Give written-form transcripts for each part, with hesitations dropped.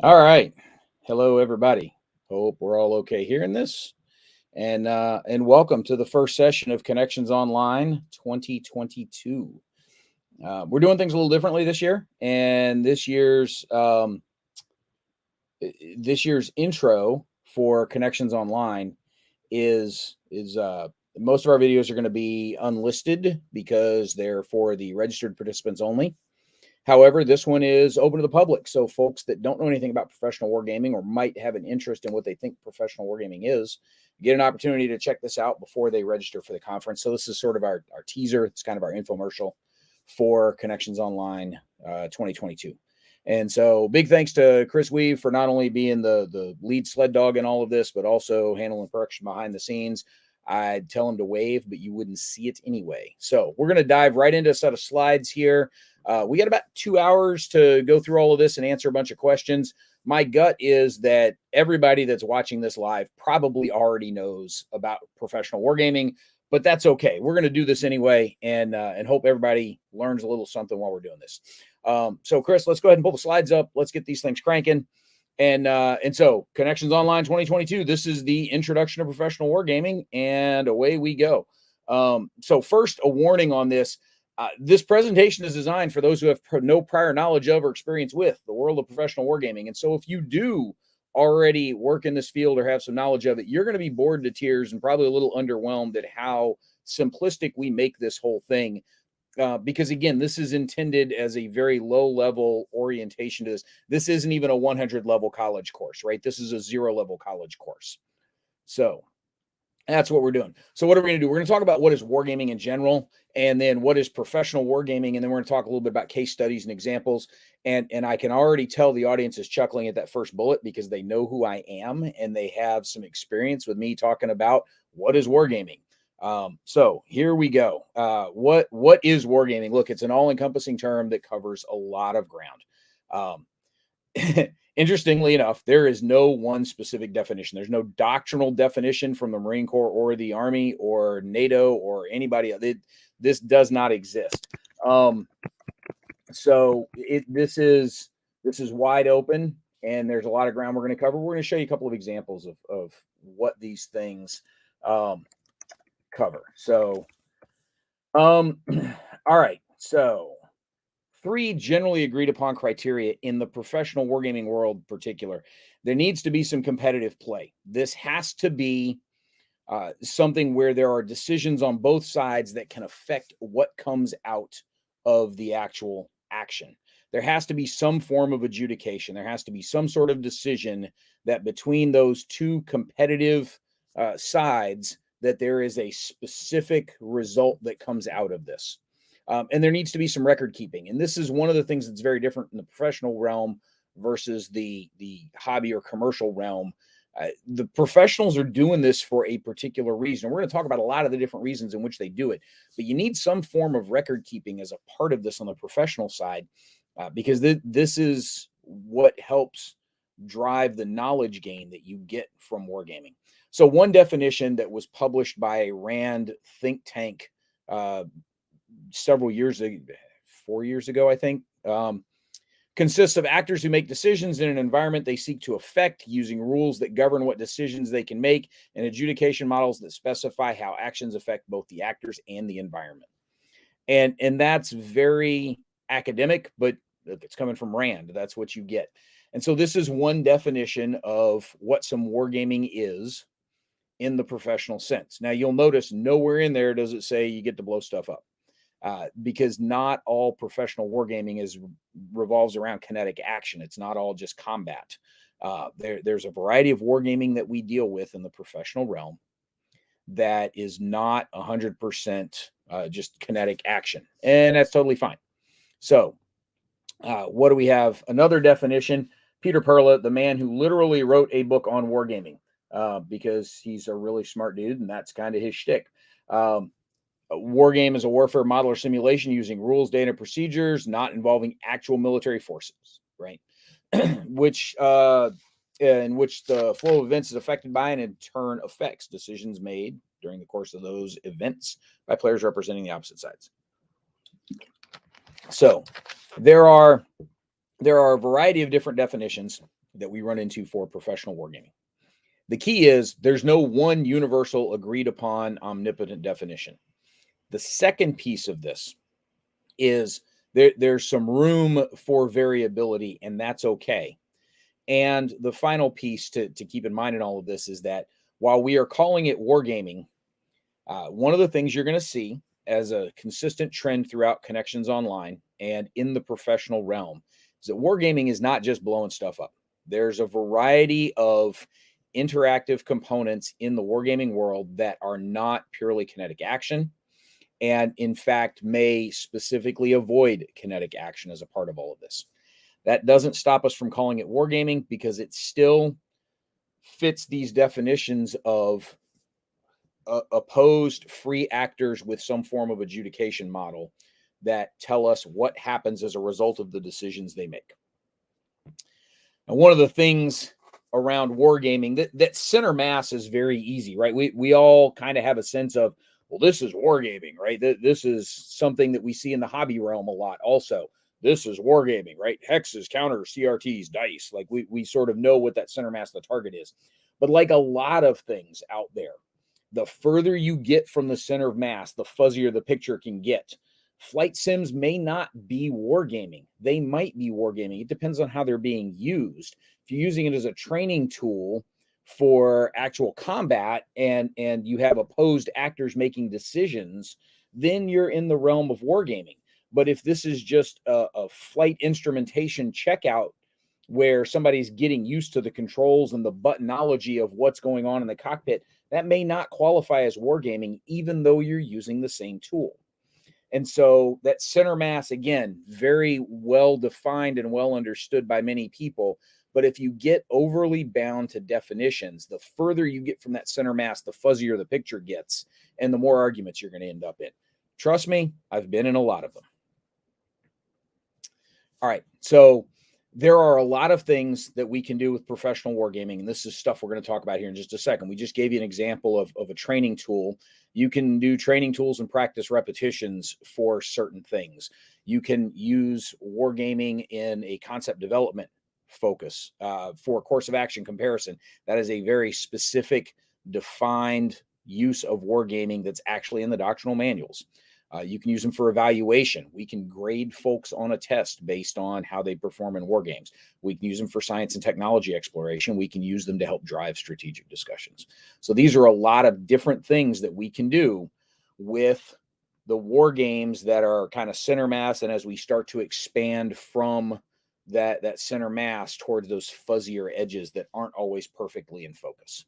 All right. Hello, everybody. Hope we're all okay hearing this. And welcome to the first session of Connections Online 2022. We're doing things a little differently this year, and this year's intro for Connections Online is most of our videos are going to be unlisted because they're for the registered participants only. However, this one is open to the public. So folks that don't know anything about professional wargaming or might have an interest in what they think professional wargaming is, get an opportunity to check this out before they register for the conference. So this is sort of our teaser. It's kind of our infomercial for Connections Online 2022. And so big thanks to Chris Weave for not only being the lead sled dog in all of this, but also handling production behind the scenes. I'd tell him to wave, but you wouldn't see it anyway. So we're going to dive right into a set of slides here. We got about 2 hours to go through all of this and answer a bunch of questions. My gut is that everybody that's watching this live probably already knows about professional wargaming, but that's okay. We're going to do this anyway, and hope everybody learns a little something while we're doing this. So, Chris, let's go ahead and pull the slides up. Let's get these things cranking. And so, Connections Online 2022. This is the introduction to professional wargaming, and away we go. So, first, a warning on this. This presentation is designed for those who have no prior knowledge of or experience with the world of professional wargaming. And so if you do already work in this field or have some knowledge of it, you're going to be bored to tears and probably a little underwhelmed at how simplistic we make this whole thing. Because again, this is intended as a very low level orientation to this. This isn't even a 100 level college course, right? This is a 0 level college course. So that's what we're doing. So what are we going to do? We're going to talk about what is wargaming in general, and then what is professional wargaming, and then we're going to talk a little bit about case studies and examples. And I can already tell the audience is chuckling at that first bullet because they know who I am and they have some experience with me talking about what is wargaming. So here we go. What is wargaming? Look, it's an all-encompassing term that covers a lot of ground. Interestingly enough, there is no one specific definition. There's no doctrinal definition from the Marine Corps or the Army or NATO or anybody else. This does not exist. So this is wide open, and there's a lot of ground we're going to cover. We're going to show you a couple of examples of what these things cover. So, all right. So, 3 generally agreed upon criteria in the professional wargaming world in particular. There needs to be some competitive play. This has to be something where there are decisions on both sides that can affect what comes out of the actual action. There has to be some form of adjudication. There has to be some sort of decision that between those two competitive sides, that there is a specific result that comes out of this. And there needs to be some record keeping. And this is one of the things that's very different in the professional realm versus the hobby or commercial realm. The professionals are doing this for a particular reason. We're going to talk about a lot of the different reasons in which they do it, but you need some form of record keeping as a part of this on the professional side, because this is what helps drive the knowledge gain that you get from wargaming. So one definition that was published by a RAND think tank several years ago, 4 years ago, I think, consists of actors who make decisions in an environment they seek to affect using rules that govern what decisions they can make and adjudication models that specify how actions affect both the actors and the environment. And that's very academic, but look, it's coming from RAND. That's what you get. And so this is one definition of what some wargaming is in the professional sense. Now, you'll notice nowhere in there does it say you get to blow stuff up. Because not all professional wargaming revolves around kinetic action. It's not all just combat. There's a variety of wargaming that we deal with in the professional realm that is not 100% just kinetic action, and that's totally fine. So what do we have? Another definition, Peter Perla, the man who literally wrote a book on wargaming, because he's a really smart dude, and that's kind of his shtick. Wargame is a warfare model or simulation using rules, data, procedures, not involving actual military forces, right? which in which the flow of events is affected by and in turn affects decisions made during the course of those events by players representing the opposite sides. So there are a variety of different definitions. that we run into for professional wargaming. The key is there's no one universal agreed upon omnipotent definition. The second piece of this is there's some room for variability, and that's okay. And the final piece to keep in mind in all of this is that while we are calling it wargaming, one of the things you're going to see as a consistent trend throughout Connections Online and in the professional realm is that wargaming is not just blowing stuff up. There's a variety of interactive components in the wargaming world that are not purely kinetic action, and in fact may specifically avoid kinetic action as a part of all of this. That doesn't stop us from calling it wargaming because it still fits these definitions of opposed free actors with some form of adjudication model that tell us what happens as a result of the decisions they make. And one of the things around wargaming that center mass is very easy, right? We all kind of have a sense of, well, this is wargaming, right? This is something that we see in the hobby realm a lot also. This is wargaming, right? Hexes, counters, CRTs, dice. Like we sort of know what that center mass, the target is. But like a lot of things out there, the further you get from the center of mass, the fuzzier the picture can get. Flight sims may not be wargaming. They might be wargaming. It depends on how they're being used. If you're using it as a training tool for actual combat and you have opposed actors making decisions, then you're in the realm of wargaming. But if this is just a flight instrumentation checkout where somebody's getting used to the controls and the buttonology of what's going on in the cockpit, that may not qualify as wargaming, even though you're using the same tool. And so that center mass, again, very well defined and well understood by many people. But if you get overly bound to definitions, the further you get from that center mass, the fuzzier the picture gets and the more arguments you're going to end up in. Trust me, I've been in a lot of them. All right, so there are a lot of things that we can do with professional wargaming, and this is stuff we're going to talk about here in just a second. We just gave you an example of a training tool. You can do training tools and practice repetitions for certain things. You can use wargaming in a concept development focus for course of action comparison. That is a very specific, defined use of wargaming that's actually in the doctrinal manuals. You can use them for evaluation. We can grade folks on a test based on how they perform in war games. We can use them for science and technology exploration. We can use them to help drive strategic discussions. So these are a lot of different things that we can do with the war games that are kind of center mass. And as we start to expand from that center mass towards those fuzzier edges that aren't always perfectly in focus.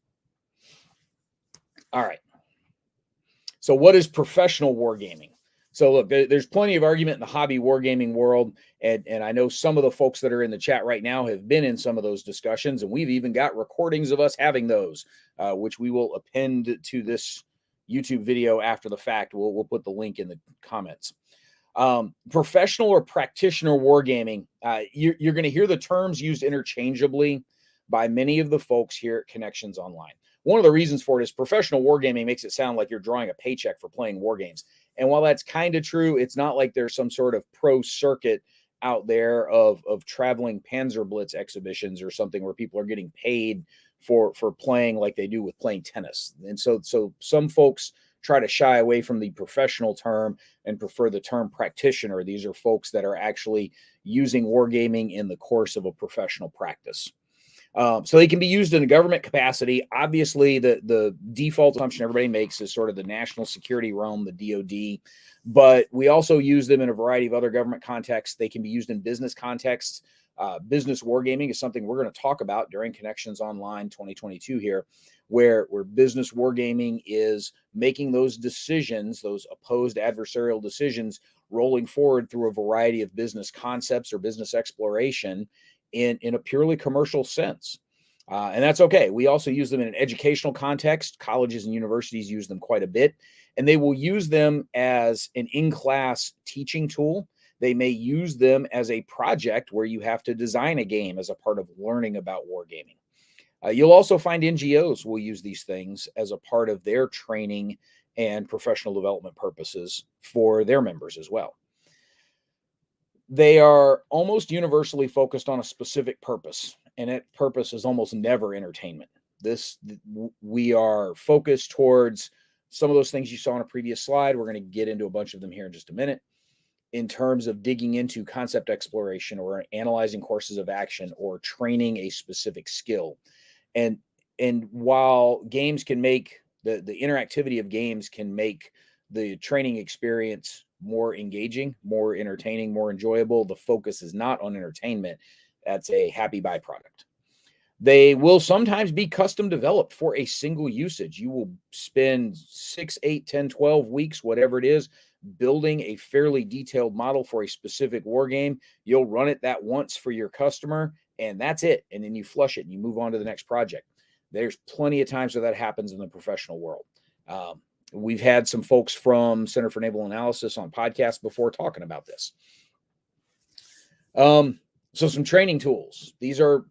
All right. So what is professional wargaming? So look, there's plenty of argument in the hobby wargaming world, and I know some of the folks that are in the chat right now have been in some of those discussions, and we've even got recordings of us having those, which we will append to this YouTube video after the fact. We'll put the link in the comments. Professional or practitioner wargaming, you're going to hear the terms used interchangeably by many of the folks here at Connections Online. One of the reasons for it is professional wargaming makes it sound like you're drawing a paycheck for playing war games. And while that's kind of true, it's not like there's some sort of pro circuit out there of traveling Panzerblitz exhibitions or something where people are getting paid for playing like they do with playing tennis. And so some folks try to shy away from the professional term and prefer the term practitioner. These are folks that are actually using wargaming in the course of a professional practice. So they can be used in a government capacity. Obviously, the default assumption everybody makes is sort of the national security realm, the DoD, but we also use them in a variety of other government contexts. They can be used in business contexts. Business wargaming is something we're going to talk about during Connections Online 2022 here, where business wargaming is making those decisions, those opposed adversarial decisions, rolling forward through a variety of business concepts or business exploration in a purely commercial sense. And that's okay. We also use them in an educational context. Colleges and universities use them quite a bit, and they will use them as an in-class teaching tool. They may use them as a project where you have to design a game as a part of learning about wargaming. You'll also find NGOs will use these things as a part of their training and professional development purposes for their members as well. They are almost universally focused on a specific purpose. and its purpose is almost never entertainment. We are focused towards some of those things you saw on a previous slide. We're going to get into a bunch of them here in just a minute, in terms of digging into concept exploration or analyzing courses of action or training a specific skill. And while games can make the interactivity of games can make the training experience more engaging, more entertaining, more enjoyable, the focus is not on entertainment. That's a happy byproduct. They will sometimes be custom developed for a single usage. You will spend 6, 8, 10, 12 weeks, whatever it is, building a fairly detailed model for a specific war game. You'll run it that once for your customer, and that's it. And then you flush it and you move on to the next project. There's plenty of times where that happens in the professional world. We've had some folks from Center for Naval Analysis on podcasts before talking about this. So some training tools. These are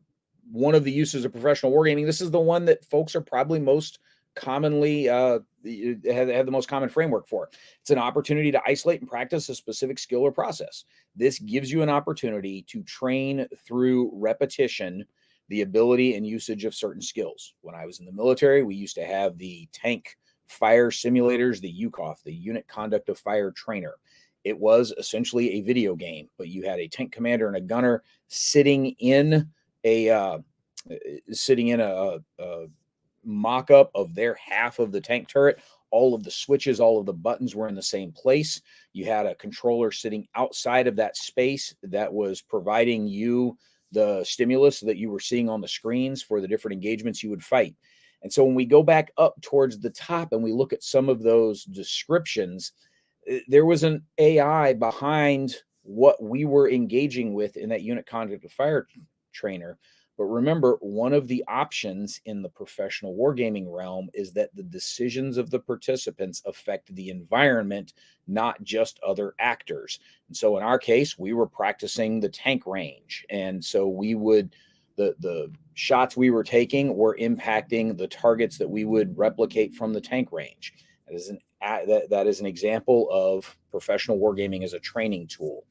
one of the uses of professional wargaming. This is the one that folks are probably most commonly have the most common framework for. It's an opportunity to isolate and practice a specific skill or process. This gives you an opportunity to train through repetition the ability and usage of certain skills. When I was in the military, we used to have the tank fire simulators, the UCOF, the Unit Conduct of Fire Trainer. It was essentially a video game, but you had a tank commander and a gunner sitting in a mock-up of their half of the tank turret. All of the switches, all of the buttons were in the same place. You had a controller sitting outside of that space that was providing you the stimulus that you were seeing on the screens for the different engagements you would fight. And so when we go back up towards the top and we look at some of those descriptions, there was an AI behind what we were engaging with in that Unit Conduct of Fire Trainer. But remember, one of the options in the professional wargaming realm is that the decisions of the participants affect the environment, not just other actors. And so in our case, we were practicing the tank range. And so we would, the shots we were taking were impacting the targets that we would replicate from the tank range. That is an example of professional wargaming as a training tool.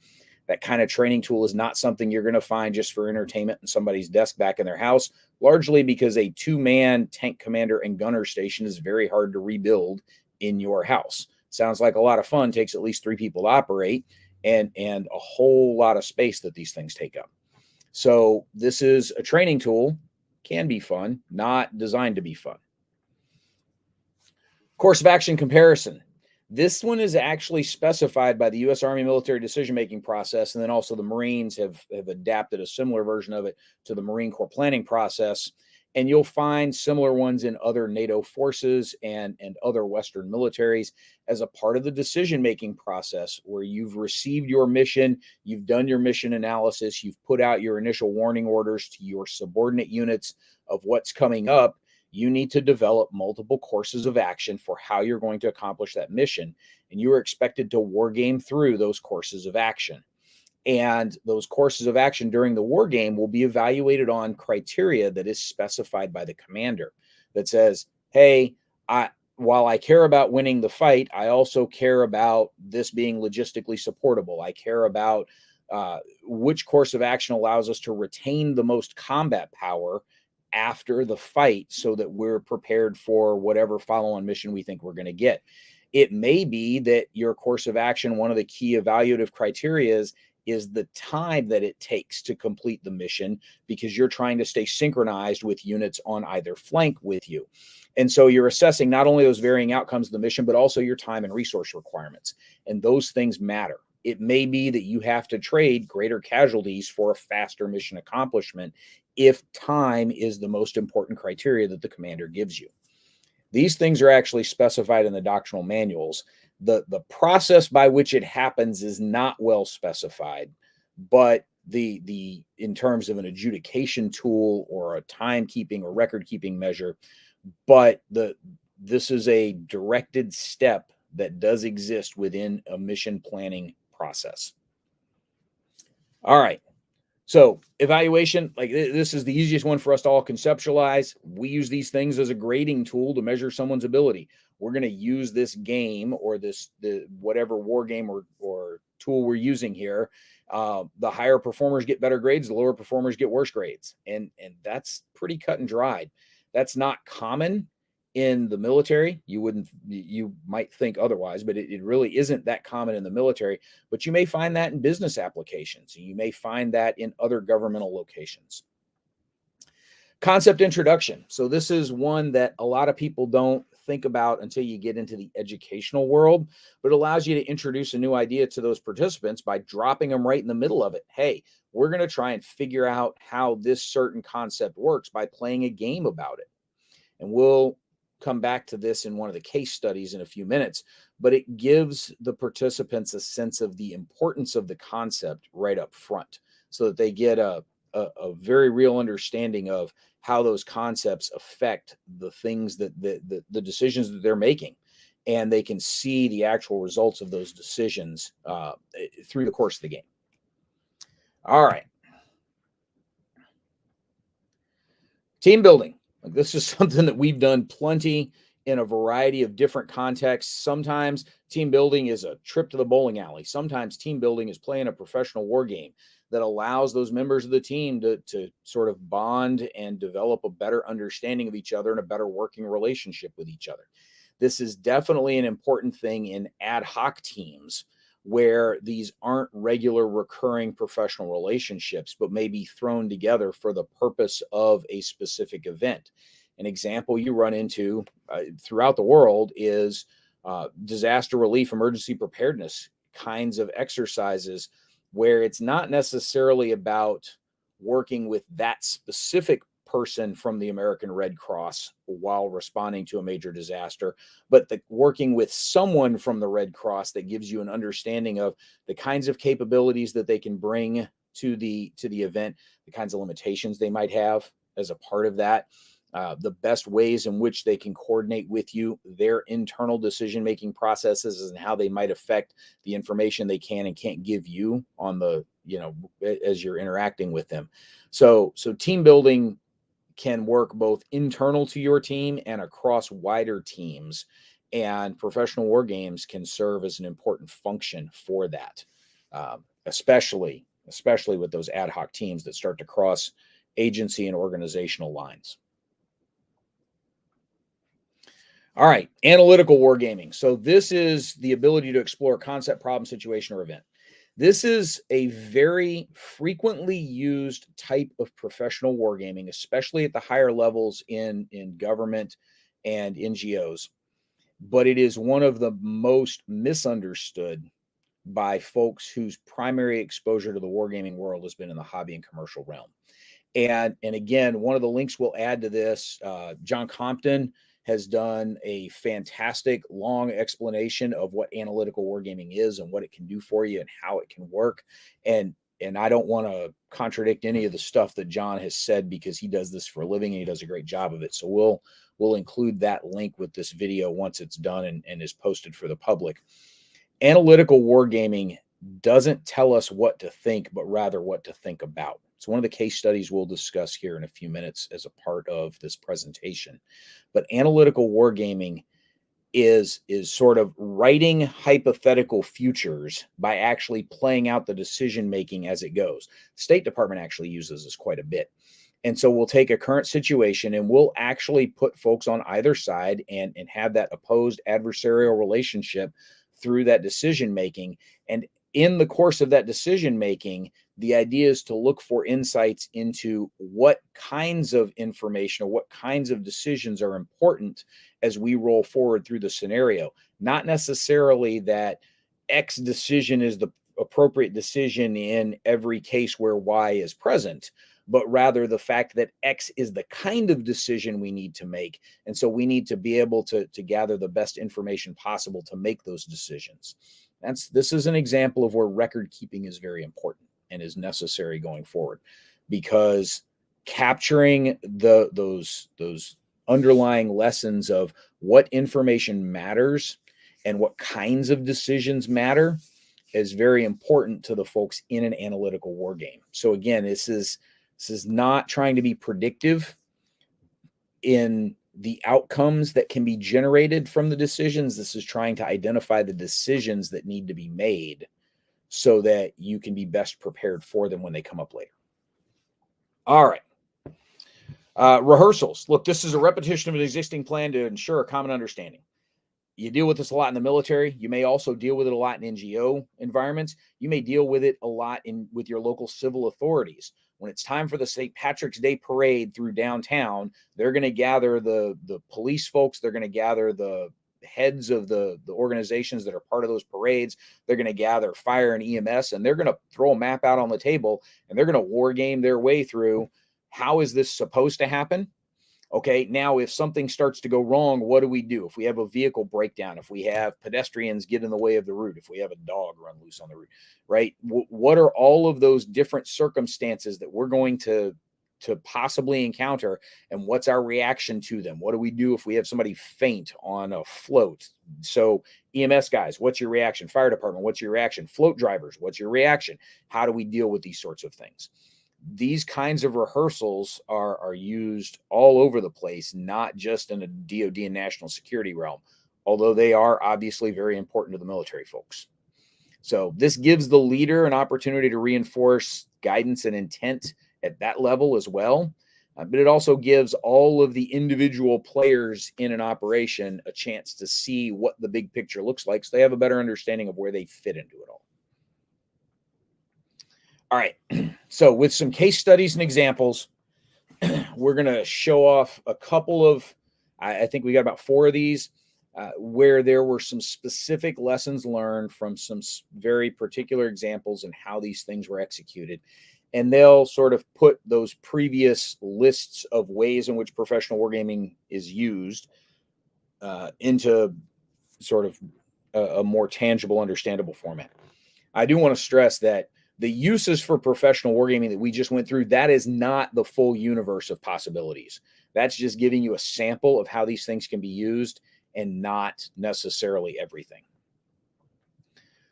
That kind of training tool is not something you're going to find just for entertainment in somebody's desk back in their house, largely because a 2-man tank commander and gunner station is very hard to rebuild in your house. Sounds like a lot of fun, takes at least 3 people to operate, and a whole lot of space that these things take up. So this is a training tool, can be fun, not designed to be fun. Course of action comparison. This one is actually specified by the U.S. Army military decision-making process, and then also the Marines have adapted a similar version of it to the Marine Corps planning process. And you'll find similar ones in other NATO forces and other Western militaries as a part of the decision-making process, where you've received your mission, you've done your mission analysis, you've put out your initial warning orders to your subordinate units of what's coming up. You need to develop multiple courses of action for how you're going to accomplish that mission. And you are expected to war game through those courses of action. And those courses of action during the war game will be evaluated on criteria that is specified by the commander that says, hey, while I care about winning the fight, I also care about this being logistically supportable. I care about which course of action allows us to retain the most combat power after the fight so that we're prepared for whatever follow-on mission we think we're going to get. It may be that your course of action, one of the key evaluative criteria is the time that it takes to complete the mission, because you're trying to stay synchronized with units on either flank with you. And so you're assessing not only those varying outcomes of the mission, but also your time and resource requirements. And those things matter. It may be that you have to trade greater casualties for a faster mission accomplishment if time is the most important criteria that the commander gives you. These things are actually specified in the doctrinal manuals. The process by which it happens is not well specified, but in terms of an adjudication tool or a timekeeping or record-keeping measure, but this is a directed step that does exist within a mission planning process. All right. So evaluation, like this is the easiest one for us to all conceptualize. We use these things as a grading tool to measure someone's ability. We're going to use this game or the whatever war game or tool we're using here The higher performers get better grades, the lower performers get worse grades. And that's pretty cut and dried. That's not common in the military. You might think otherwise, but it really isn't that common in the military. But you may find that in business applications. You may find that in other governmental locations. Concept introduction. So this is one that a lot of people don't think about until you get into the educational world, but it allows you to introduce a new idea to those participants by dropping them right in the middle of it. Hey, we're going to try and figure out how this certain concept works by playing a game about it. And we'll come back to this in one of the case studies in a few minutes, but it gives the participants a sense of the importance of the concept right up front so that they get a very real understanding of how those concepts affect the things that the decisions that they're making. And they can see the actual results of those decisions through the course of the game. All right. Team building. This is something that we've done plenty in a variety of different contexts. Sometimes team building is a trip to the bowling alley. Sometimes team building is playing a professional war game that allows those members of the team to sort of bond and develop a better understanding of each other and a better working relationship with each other. This is definitely an important thing in ad hoc teams where these aren't regular recurring professional relationships, but may be thrown together for the purpose of a specific event. An example you run into throughout the world is disaster relief, emergency preparedness kinds of exercises where it's not necessarily about working with that specific person from the American Red Cross while responding to a major disaster, but working with someone from the Red Cross that gives you an understanding of the kinds of capabilities that they can bring to the event, the kinds of limitations they might have as a part of that, the best ways in which they can coordinate with you, their internal decision-making processes and how they might affect the information they can and can't give you on the, as you're interacting with them. So team building can work both internal to your team and across wider teams. And professional war games can serve as an important function for that, especially with those ad hoc teams that start to cross agency and organizational lines. All right, analytical wargaming. So this is the ability to explore concept, problem, situation, or event. This is a very frequently used type of professional wargaming, especially at the higher levels in government and NGOs. But it is one of the most misunderstood by folks whose primary exposure to the wargaming world has been in the hobby and commercial realm. And again, one of the links we'll add to this, John Compton has done a fantastic long explanation of what analytical wargaming is and what it can do for you and how it can work. And I don't want to contradict any of the stuff that John has said because he does this for a living and he does a great job of it. So we'll include that link with this video once it's done and is posted for the public. Analytical wargaming doesn't tell us what to think, but rather what to think about. It's one of the case studies we'll discuss here in a few minutes as a part of this presentation. But analytical wargaming is sort of writing hypothetical futures by actually playing out the decision making as it goes. The State Department actually uses this quite a bit. And so we'll take a current situation and we'll actually put folks on either side and have that opposed adversarial relationship through that decision making. And in the course of that decision making, the idea is to look for insights into what kinds of information or what kinds of decisions are important as we roll forward through the scenario. Not necessarily that X decision is the appropriate decision in every case where Y is present, but rather the fact that X is the kind of decision we need to make. And so we need to be able to gather the best information possible to make those decisions. This is an example of where record keeping is very important and is necessary going forward, because capturing those underlying lessons of what information matters and what kinds of decisions matter is very important to the folks in an analytical war game. So again, this is not trying to be predictive in the outcomes that can be generated from the decisions. This is trying to identify the decisions that need to be made so that you can be best prepared for them when they come up later. All right. Rehearsals. Look, this is a repetition of an existing plan to ensure a common understanding. You deal with this a lot in the military. You may also deal with it a lot in NGO environments. You may deal with it a lot with your local civil authorities. When it's time for the St. Patrick's Day parade through downtown, they're going to gather the police folks. They're going to gather the heads of the organizations that are part of those parades. They're going to gather fire and EMS, and they're going to throw a map out on the table, and they're going to war game their way through. How is this supposed to happen? Okay, now if something starts to go wrong, what do we do? If we have a vehicle breakdown, if we have pedestrians get in the way of the route, if we have a dog run loose on the route, right? What are all of those different circumstances that we're going to possibly encounter, and what's our reaction to them? What do we do if we have somebody faint on a float? So EMS guys, what's your reaction? Fire department, what's your reaction? Float drivers, what's your reaction? How do we deal with these sorts of things? These kinds of rehearsals are used all over the place, not just in a DoD and national security realm, although they are obviously very important to the military folks. So this gives the leader an opportunity to reinforce guidance and intent at that level as well. But it also gives all of the individual players in an operation a chance to see what the big picture looks like, so they have a better understanding of where they fit into it all. All right, so with some case studies and examples, we're going to show off a couple of, I think we got about 4 of these, where there were some specific lessons learned from some very particular examples and how these things were executed. And they'll sort of put those previous lists of ways in which professional wargaming is used into sort of a more tangible, understandable format. I do want to stress that the uses for professional wargaming that we just went through, that is not the full universe of possibilities. That's just giving you a sample of how these things can be used and not necessarily everything.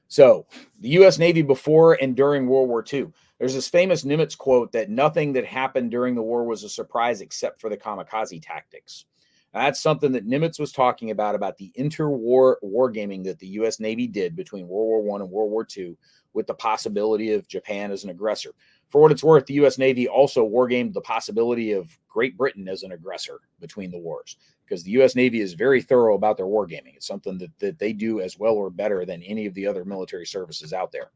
So the U.S. Navy before and during World War II. There's this famous Nimitz quote that nothing that happened during the war was a surprise except for the kamikaze tactics. That's something that Nimitz was talking about the interwar wargaming that the U.S. Navy did between World War I and World War II, with the possibility of Japan as an aggressor. For what it's worth, the U.S. Navy also wargamed the possibility of Great Britain as an aggressor between the wars, because the U.S. Navy is very thorough about their wargaming. It's something that they do as well or better than any of the other military services out there.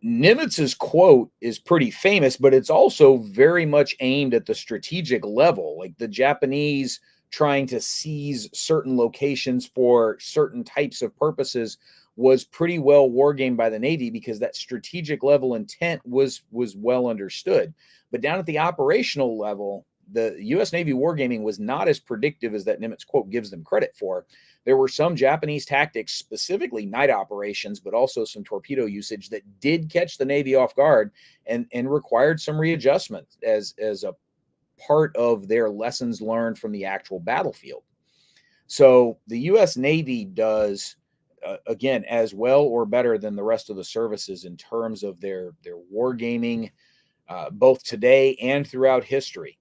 Nimitz's quote is pretty famous, but it's also very much aimed at the strategic level, like the Japanese trying to seize certain locations for certain types of purposes was pretty well wargamed by the Navy, because that strategic level intent was well understood. But down at the operational level, the U.S. Navy wargaming was not as predictive as that Nimitz quote gives them credit for. There were some Japanese tactics, specifically night operations, but also some torpedo usage that did catch the Navy off guard and required some readjustment as a part of their lessons learned from the actual battlefield. So the U.S. Navy does, again, as well or better than the rest of the services in terms of their wargaming, both today and throughout history.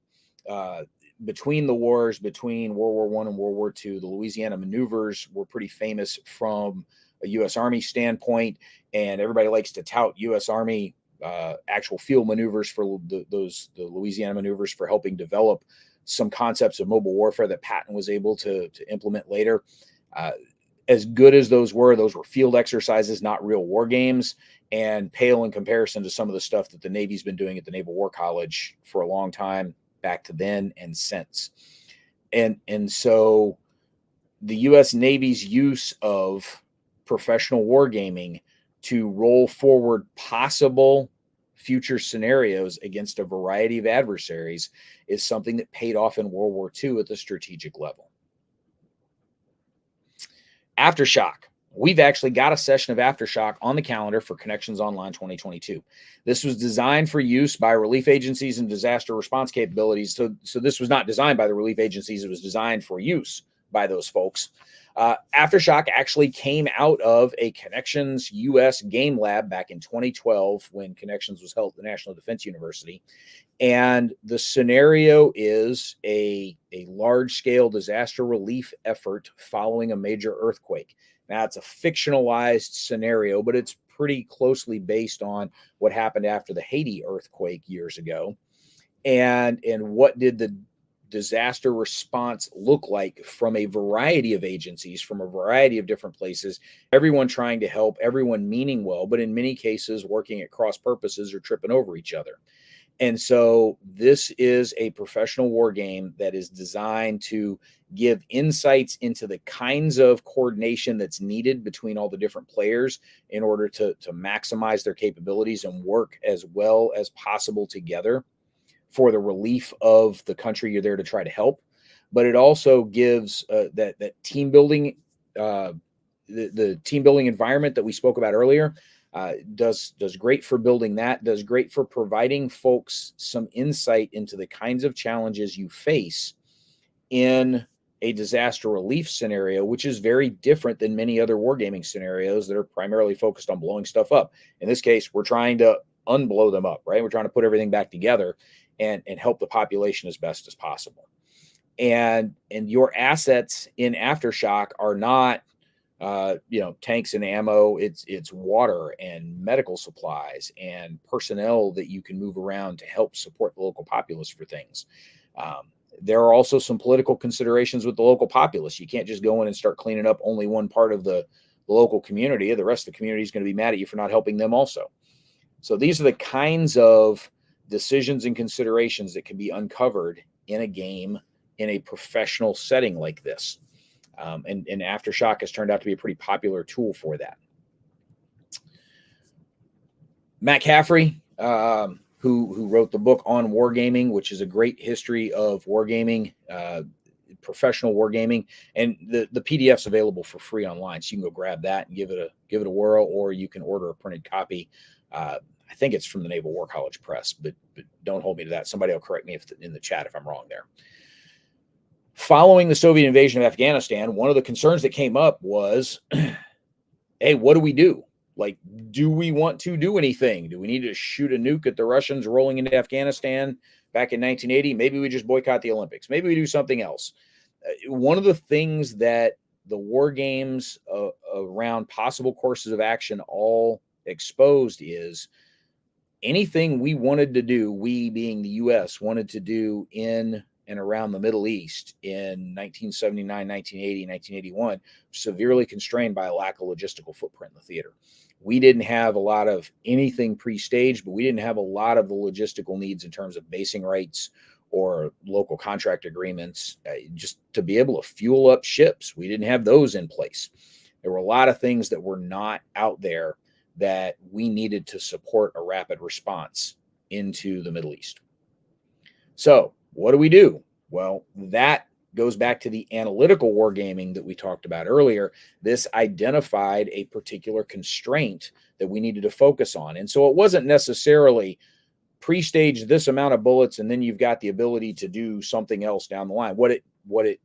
Between the wars, between World War I and World War II, the Louisiana Maneuvers were pretty famous from a U.S. Army standpoint, and everybody likes to tout U.S. Army actual field maneuvers for the Louisiana Maneuvers for helping develop some concepts of mobile warfare that Patton was able to implement later. As good as those were field exercises, not real war games, and pale in comparison to some of the stuff that the Navy's been doing at the Naval War College for a long time, back to then and since. And so the U.S. Navy's use of professional wargaming to roll forward possible future scenarios against a variety of adversaries is something that paid off in World War II at the strategic level. Aftershock. We've actually got a session of Aftershock on the calendar for Connections Online 2022. This was designed for use by relief agencies and disaster response capabilities. So this was not designed by the relief agencies. It was designed for use by those folks. Aftershock actually came out of a Connections U.S. game lab back in 2012 when Connections was held at the National Defense University. And the scenario is a large-scale disaster relief effort following a major earthquake. Now, it's a fictionalized scenario, but it's pretty closely based on what happened after the Haiti earthquake years ago. And what did the disaster response look like from a variety of agencies, from a variety of different places, everyone trying to help, everyone meaning well, but in many cases working at cross purposes or tripping over each other. And so this is a professional war game that is designed to give insights into the kinds of coordination that's needed between all the different players in order to maximize their capabilities and work as well as possible together for the relief of the country you're there to try to help. But it also gives that team building, the team building environment that we spoke about earlier. Does great for building that, does great for providing folks some insight into the kinds of challenges you face in a disaster relief scenario, which is very different than many other wargaming scenarios that are primarily focused on blowing stuff up. In this case, we're trying to unblow them up, right? We're trying to put everything back together and help the population as best as possible. And your assets in Aftershock are not tanks and ammo. It's water and medical supplies and personnel that you can move around to help support the local populace for things. There are also some political considerations with the local populace. You can't just go in and start cleaning up only one part of the local community. The rest of the community is going to be mad at you for not helping them also. So these are the kinds of decisions and considerations that can be uncovered in a game in a professional setting like this. And Aftershock has turned out to be a pretty popular tool for that. Matt Caffrey, who wrote the book on wargaming, which is a great history of wargaming, professional wargaming, and the PDF's available for free online, so you can go grab that and give it a whirl, or you can order a printed copy. I think it's from the Naval War College Press, but don't hold me to that. Somebody will correct me in the chat if I'm wrong there. Following the Soviet invasion of Afghanistan, one of the concerns that came up was, hey, what do we do? Like, do we want to do anything? Do we need to shoot a nuke at the Russians rolling into Afghanistan back in 1980? Maybe we just boycott the Olympics. Maybe we do something else. One of the things that the war games around possible courses of action all exposed is anything we wanted to do, we being the U.S., wanted to do in and around the Middle East in 1979, 1980, 1981, severely constrained by a lack of logistical footprint in the theater. We didn't have a lot of anything pre-staged, but we didn't have a lot of the logistical needs in terms of basing rights or local contract agreements, just to be able to fuel up ships. We didn't have those in place. There were a lot of things that were not out there that we needed to support a rapid response into the Middle East. So what do we do? Well, that goes back to the analytical wargaming that we talked about earlier. This identified a particular constraint that we needed to focus on. And so it wasn't necessarily pre-stage this amount of bullets and then you've got the ability to do something else down the line. What it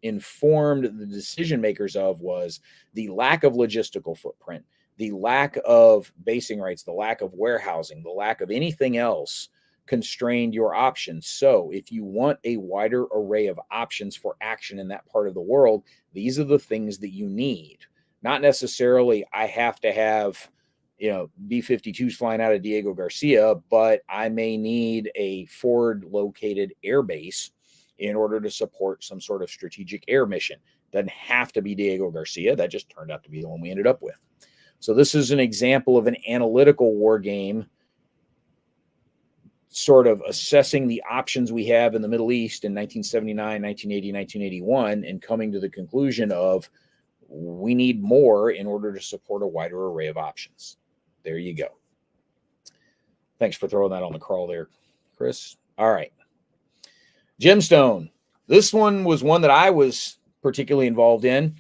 informed the decision makers of was the lack of logistical footprint, the lack of basing rights, the lack of warehousing, the lack of anything else constrained your options. So if you want a wider array of options for action in that part of the world, these are the things that you need. Not necessarily I have to have, B-52s flying out of Diego Garcia, but I may need a forward located air base in order to support some sort of strategic air mission. Doesn't have to be Diego Garcia. That just turned out to be the one we ended up with. So this is an example of an analytical war game, sort of assessing the options we have in the Middle East in 1979, 1980, 1981, and coming to the conclusion of we need more in order to support a wider array of options. There you go. Thanks for throwing that on the crawl there, Chris. All right. Gemstone. This one was one that I was particularly involved in.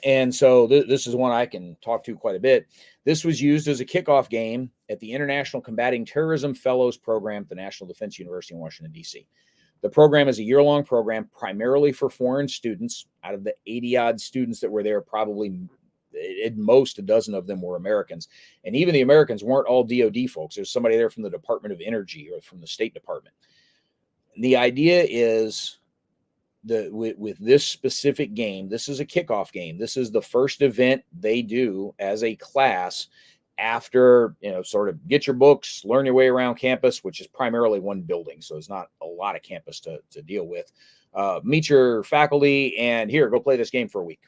And so this is one I can talk to quite a bit. This was used as a kickoff game at the International Combating Terrorism Fellows Program at the National Defense University in Washington, D.C. The program is a year-long program primarily for foreign students. Out of the 80-odd students that were there, probably at most a dozen of them were Americans. And even the Americans weren't all DOD folks. There's somebody there from the Department of Energy or from the State Department. The idea is with this specific game, this is a kickoff game. This is the first event they do as a class after, sort of get your books, learn your way around campus, which is primarily one building, so it's not a lot of campus to deal with. Meet your faculty and here, go play this game for a week.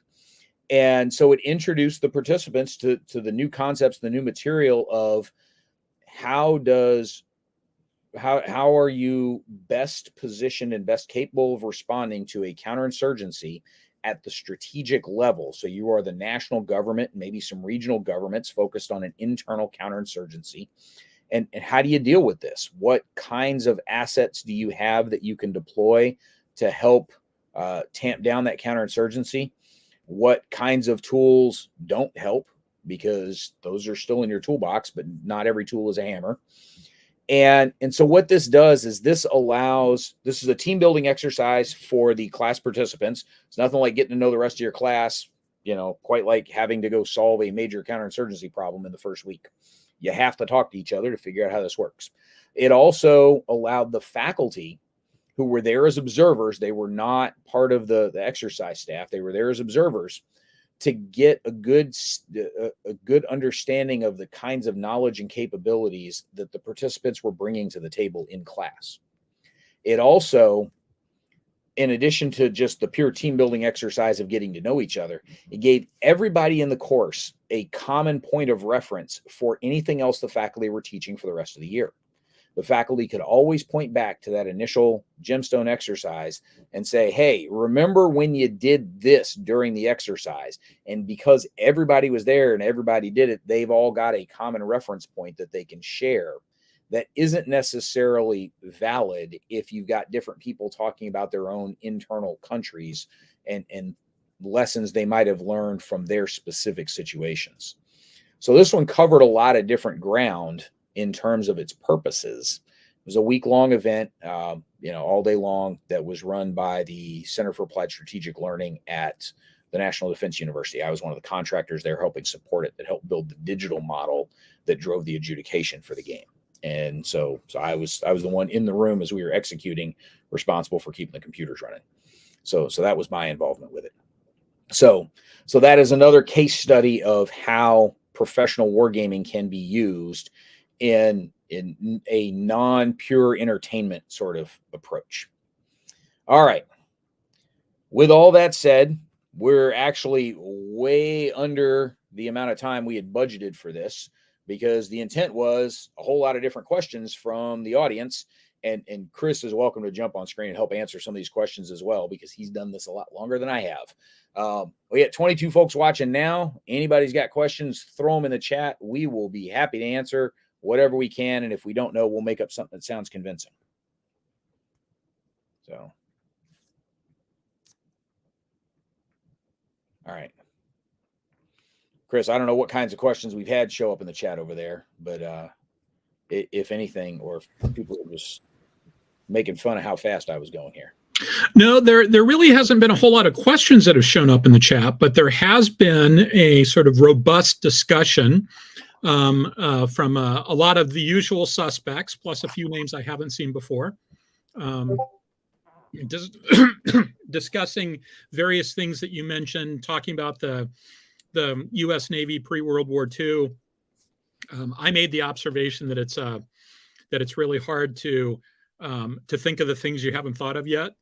And so it introduced the participants to the new concepts, the new material of how are you best positioned and best capable of responding to a counterinsurgency at the strategic level. So you are the national government, maybe some regional governments focused on an internal counterinsurgency. And how do you deal with this? What kinds of assets do you have that you can deploy to help tamp down that counterinsurgency? What kinds of tools don't help, because those are still in your toolbox, but not every tool is a hammer. And so what this does is this is a team building exercise for the class participants. It's nothing like getting to know the rest of your class, quite like having to go solve a major counterinsurgency problem in the first week. You have to talk to each other to figure out how this works. It also allowed the faculty who were there as observers, they were not part of the exercise staff, they were there as observers, to get a good understanding of the kinds of knowledge and capabilities that the participants were bringing to the table in class. It also, in addition to just the pure team building exercise of getting to know each other, it gave everybody in the course a common point of reference for anything else the faculty were teaching for the rest of the year. The faculty could always point back to that initial gemstone exercise and say, hey, remember when you did this during the exercise? And because everybody was there and everybody did it, they've all got a common reference point that they can share that isn't necessarily valid if you've got different people talking about their own internal countries and lessons they might have learned from their specific situations. So this one covered a lot of different ground in terms of its purposes. It was a week-long event, all day long, that was run by the Center for Applied Strategic Learning at the National Defense University. I was one of the contractors there helping support it, that helped build the digital model that drove the adjudication for the game. And so I was the one in the room as we were executing, responsible for keeping the computers running. So that was my involvement with it. So that is another case study of how professional wargaming can be used in a non-pure entertainment sort of approach. All right. With all that said, we're actually way under the amount of time we had budgeted for this, because the intent was a whole lot of different questions from the audience. And Chris is welcome to jump on screen and help answer some of these questions as well, because he's done this a lot longer than I have. We got 22 folks watching now. Anybody's got questions, throw them in the chat. We will be happy to answer whatever we can. And if we don't know, we'll make up something that sounds convincing. So, all right. Chris, I don't know what kinds of questions we've had show up in the chat over there, but if anything, or if people are just making fun of how fast I was going here. No, there really hasn't been a whole lot of questions that have shown up in the chat, but there has been a sort of robust discussion from a lot of the usual suspects, plus a few names I haven't seen before, discussing various things that you mentioned, talking about the U.S. Navy pre-World War II. I made the observation that it's really hard to think of the things you haven't thought of yet.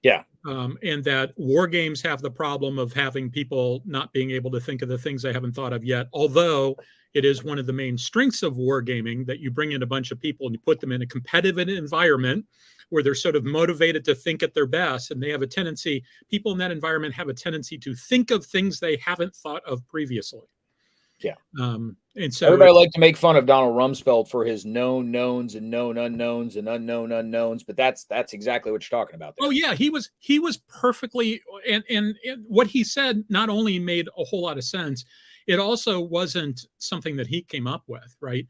Yeah. And that war games have the problem of having people not being able to think of the things they haven't thought of yet. Although it is one of the main strengths of wargaming that you bring in a bunch of people and you put them in a competitive environment where they're sort of motivated to think at their best. And they have a tendency, people in that environment have a tendency to think of things they haven't thought of previously. Yeah. And so everybody liked to make fun of Donald Rumsfeld for his known knowns and known unknowns and unknown unknowns, but that's exactly what you're talking about there. Oh yeah, he was perfectly, and what he said not only made a whole lot of sense, it also wasn't something that he came up with, right?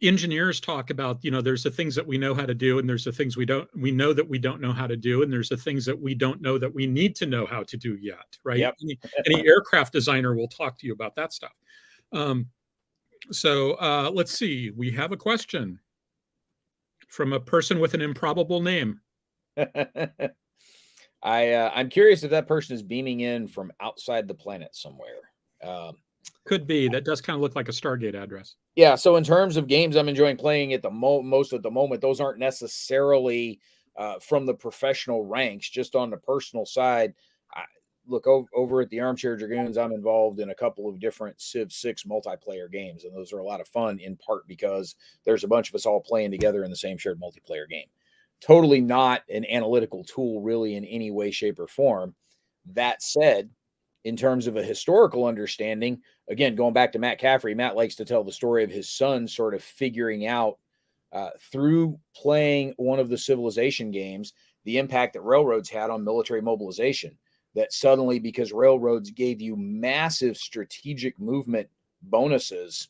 Engineers talk about, there's the things that we know how to do, and there's the things we know that we don't know how to do, and there's the things that we don't know that we need to know how to do yet, right? Yep. Any aircraft designer will talk to you about that stuff. So let's see. We have a question from a person with an improbable name. I'm curious if that person is beaming in from outside the planet somewhere. Could be. That does kind of look like a Stargate address. Yeah. So in terms of games I'm enjoying playing at the most at the moment, those aren't necessarily from the professional ranks, just on the personal side. Look, over at the Armchair Dragoons, I'm involved in a couple of different Civ 6 multiplayer games, and those are a lot of fun, in part because there's a bunch of us all playing together in the same shared multiplayer game. Totally not an analytical tool, really, in any way, shape, or form. That said, in terms of a historical understanding, again, going back to Matt Caffrey, Matt likes to tell the story of his son sort of figuring out through playing one of the Civilization games the impact that railroads had on military mobilization. That suddenly, because railroads gave you massive strategic movement bonuses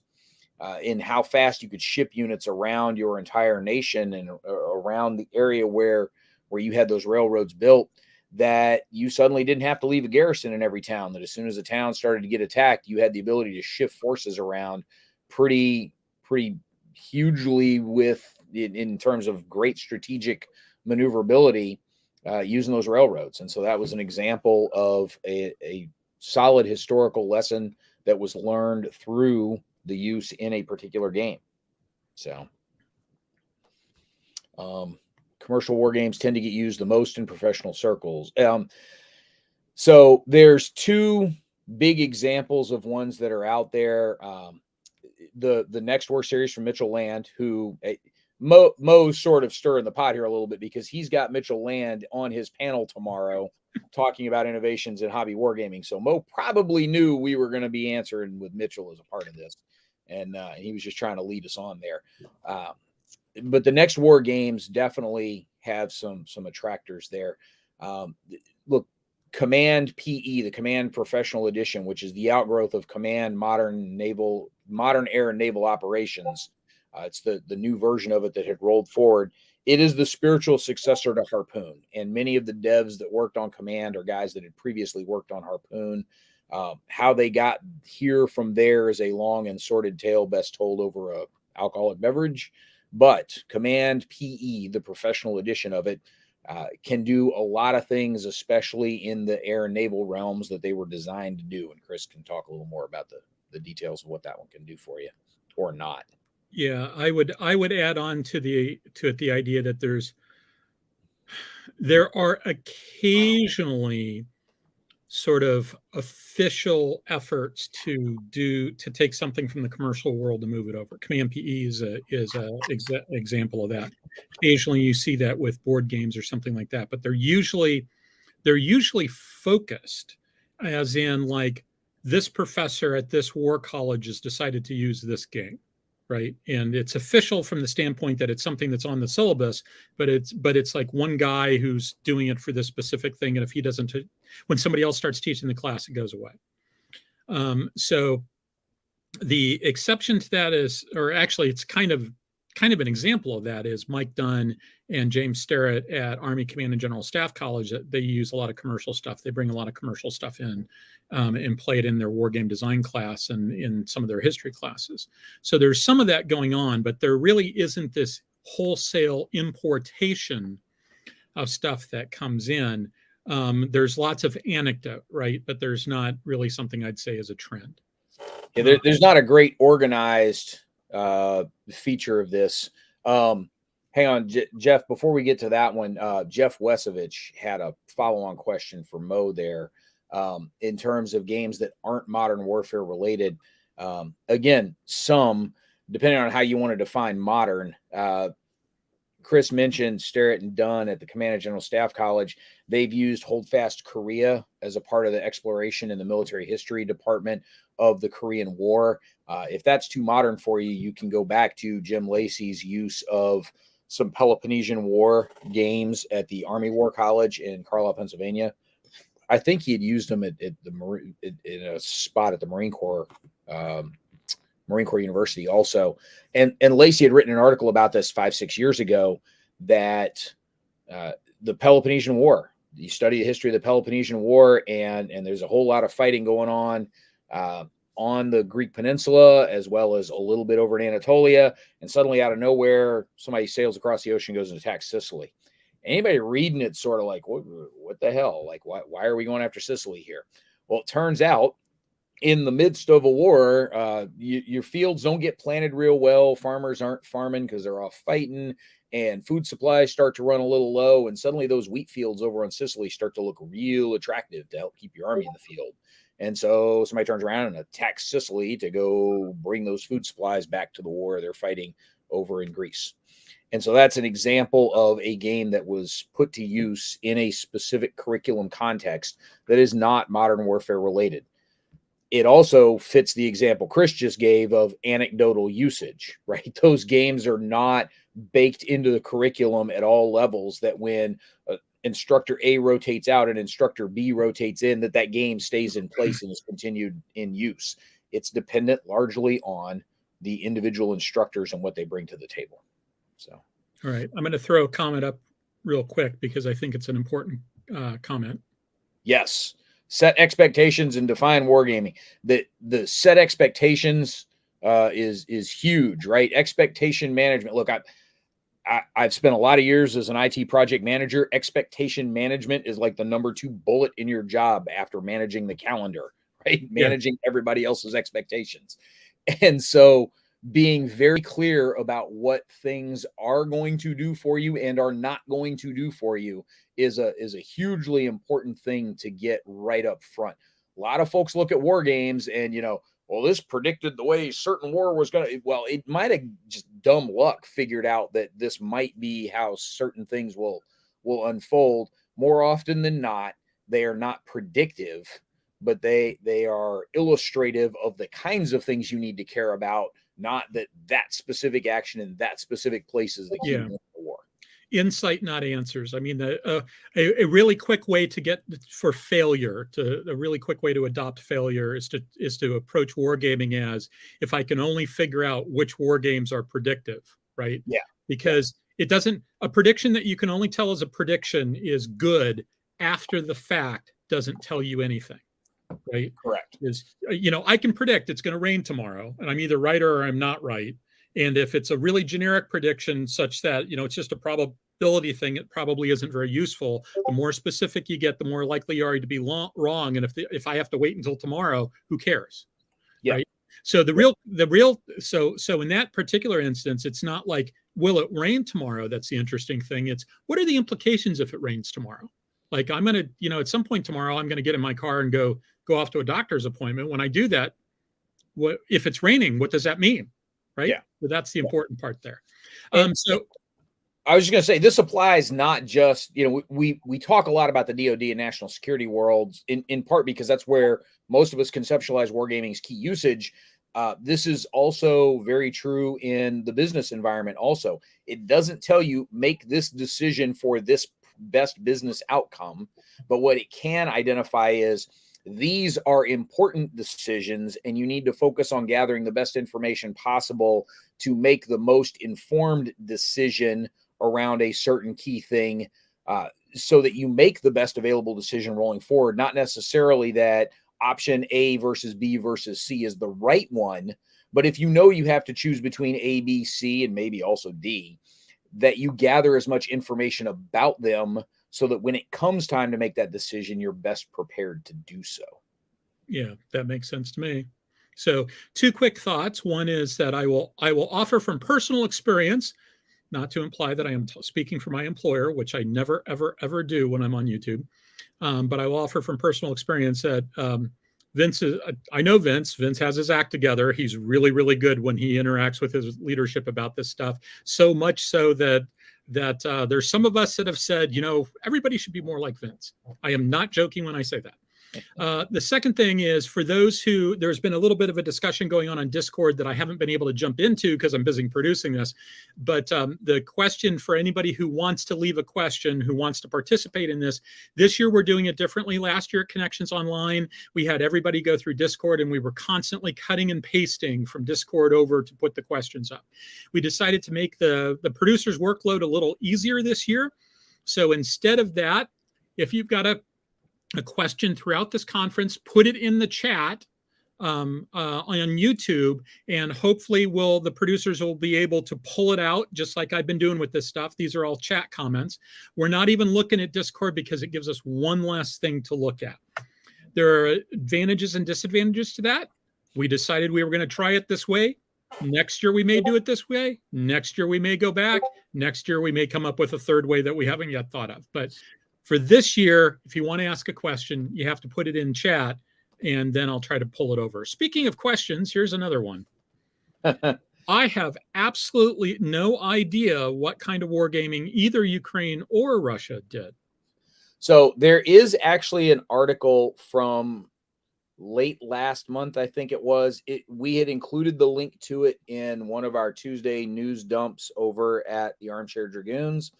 in how fast you could ship units around your entire nation and around the area where you had those railroads built, that you suddenly didn't have to leave a garrison in every town. That as soon as a town started to get attacked, you had the ability to shift forces around pretty hugely in terms of great strategic maneuverability using those railroads. And so that was an example of a solid historical lesson that was learned through the use in a particular game. So commercial war games tend to get used the most in professional circles. So there's two big examples of ones that are out there. The Next War series from Mitchell Land, who Mo's sort of stirring the pot here a little bit because he's got Mitchell Land on his panel tomorrow talking about innovations in hobby wargaming. So Mo probably knew we were going to be answering with Mitchell as a part of this. And he was just trying to lead us on there. But the Next War games definitely have some attractors there. Look, Command PE, the Command Professional Edition, which is the outgrowth of Command Modern Air and Naval Operations. It's the new version of it that had rolled forward. It is the spiritual successor to Harpoon. And many of the devs that worked on Command are guys that had previously worked on Harpoon. How they got here from there is a long and sordid tale best told over a alcoholic beverage. But Command PE, the professional edition of it, can do a lot of things, especially in the air and naval realms that they were designed to do. And Chris can talk a little more about the details of what that one can do for you or not. Yeah, I would add on to the idea that there are occasionally sort of official efforts to take something from the commercial world and move it over. Command PE is a example of that. Occasionally you see that with board games or something like that, but they're usually focused, as in like this professor at this war college has decided to use this game. Right. And it's official from the standpoint that it's something that's on the syllabus, but it's like one guy who's doing it for this specific thing. And if he doesn't, when somebody else starts teaching the class, it goes away. So the exception to that is, or actually it's kind of an example of that is Mike Dunn and James Sterrett at Army Command and General Staff College. They use a lot of commercial stuff. They bring a lot of commercial stuff in and play it in their war game design class and in some of their history classes. So there's some of that going on, but there really isn't this wholesale importation of stuff that comes in. There's lots of anecdote, right? But there's not really something I'd say is a trend. Yeah, there's not a great organized feature of this. Hang on, Jeff, before we get to that one, Jeff Wesovich had a follow-on question for Mo there in terms of games that aren't modern warfare related. Again, some, depending on how you want to define modern. Chris mentioned Sterrett and Dunn at the Command and General Staff College. They've used Holdfast Korea as a part of the exploration in the military history department of the Korean War. If that's too modern for you, you can go back to Jim Lacey's use of some Peloponnesian War games at the Army War College in Carlisle, Pennsylvania. I think he had used them in a spot at the Marine Corps University also. And Lacey had written an article about this 5-6 years ago that the Peloponnesian War, you study the history of the Peloponnesian War, and there's a whole lot of fighting going on the Greek peninsula, as well as a little bit over in Anatolia. And suddenly out of nowhere, somebody sails across the ocean, goes and attacks Sicily. Anybody reading it sort of like, what the hell? Like, why are we going after Sicily here? Well, it turns out in the midst of a war, your fields don't get planted real well. Farmers aren't farming because they're off fighting, and food supplies start to run a little low. And suddenly those wheat fields over on Sicily start to look real attractive to help keep your army in the field. And so somebody turns around and attacks Sicily to go bring those food supplies back to the war they're fighting over in Greece. And so that's an example of a game that was put to use in a specific curriculum context that is not modern warfare related. It also fits the example Chris just gave of anecdotal usage, right? Those games are not baked into the curriculum at all levels, that when instructor A rotates out and instructor B rotates in, that game stays in place and is continued in use. It's dependent largely on the individual instructors and what they bring to the table. So, all right, I'm going to throw a comment up real quick because I think it's an important comment. Yes. Set expectations and define wargaming. The set expectations is huge, right? Expectation management. Look, I've spent a lot of years as an IT project manager. Expectation management is like the number 2 bullet in your job after managing the calendar, right? Managing everybody else's expectations. And so being very clear about what things are going to do for you and are not going to do for you is a hugely important thing to get right up front. A lot of folks look at war games and, well, this predicted the way certain war was going to, well, it might have just dumb luck figured out that this might be how certain things will unfold. More often than not, they are not predictive, but they are illustrative of the kinds of things you need to care about, not that specific action in that specific place is the key to the war. Insight, not answers. I mean, a really quick way to get for failure, a really quick way to adopt failure is to approach wargaming as, if I can only figure out which war games are predictive, right? Yeah. Because a prediction that you can only tell as a prediction is good after the fact doesn't tell you anything, right? Correct. I can predict it's going to rain tomorrow and I'm either right or I'm not right. And if it's a really generic prediction such that, it's just a probability thing, it probably isn't very useful. The more specific you get, the more likely you are to be wrong. And if I have to wait until tomorrow, who cares? Yeah. Right. So so in that particular instance, it's not like, will it rain tomorrow? That's the interesting thing. It's, what are the implications if it rains tomorrow? Like, I'm going to, at some point tomorrow, I'm going to get in my car and go off to a doctor's appointment. When I do that, if it's raining, what does that mean? Right. Yeah. So that's the important part there. So I was just going to say, this applies not just, we talk a lot about the DoD and national security worlds in part because that's where most of us conceptualize wargaming's key usage. This is also very true in the business environment. Also, it doesn't tell you make this decision for this best business outcome, but what it can identify is, these are important decisions and you need to focus on gathering the best information possible to make the most informed decision around a certain key thing, so that you make the best available decision rolling forward. Not necessarily that option A versus B versus C is the right one, but if you have to choose between A, B, C, and maybe also D, that you gather as much information about them so that when it comes time to make that decision, you're best prepared to do so. Yeah, that makes sense to me. So 2 quick thoughts. One is that I will offer from personal experience, not to imply that I am speaking for my employer, which I never, ever, ever do when I'm on YouTube. But I will offer from personal experience that I know Vince has his act together. He's really, really good when he interacts with his leadership about this stuff. So much so that there's some of us that have said, everybody should be more like Vince. I am not joking when I say that. The second thing is, for those there's been a little bit of a discussion going on Discord that I haven't been able to jump into because I'm busy producing this. But the question for anybody who wants to leave a question, who wants to participate in this year, we're doing it differently. Last year at Connections Online, we had everybody go through Discord and we were constantly cutting and pasting from Discord over to put the questions up. We decided to make the producer's workload a little easier this year. So instead of that, if you've got a question throughout this conference, put it in the chat on YouTube, and hopefully the producers will be able to pull it out, just like I've been doing with this stuff. These are all chat comments. We're not even looking at Discord because it gives us one less thing to look at. There are advantages and disadvantages to that. We decided we were going to try it this way. Next year, we may do it this way. Next year, we may go back. Next year, we may come up with a third way that we haven't yet thought of. But for this year, if you want to ask a question, you have to put it in chat, and then I'll try to pull it over. Speaking of questions, here's another one. I have absolutely no idea what kind of wargaming either Ukraine or Russia did. So there is actually an article from late last month, I think it was. We had included the link to it in one of our Tuesday news dumps over at the Armchair Dragoons,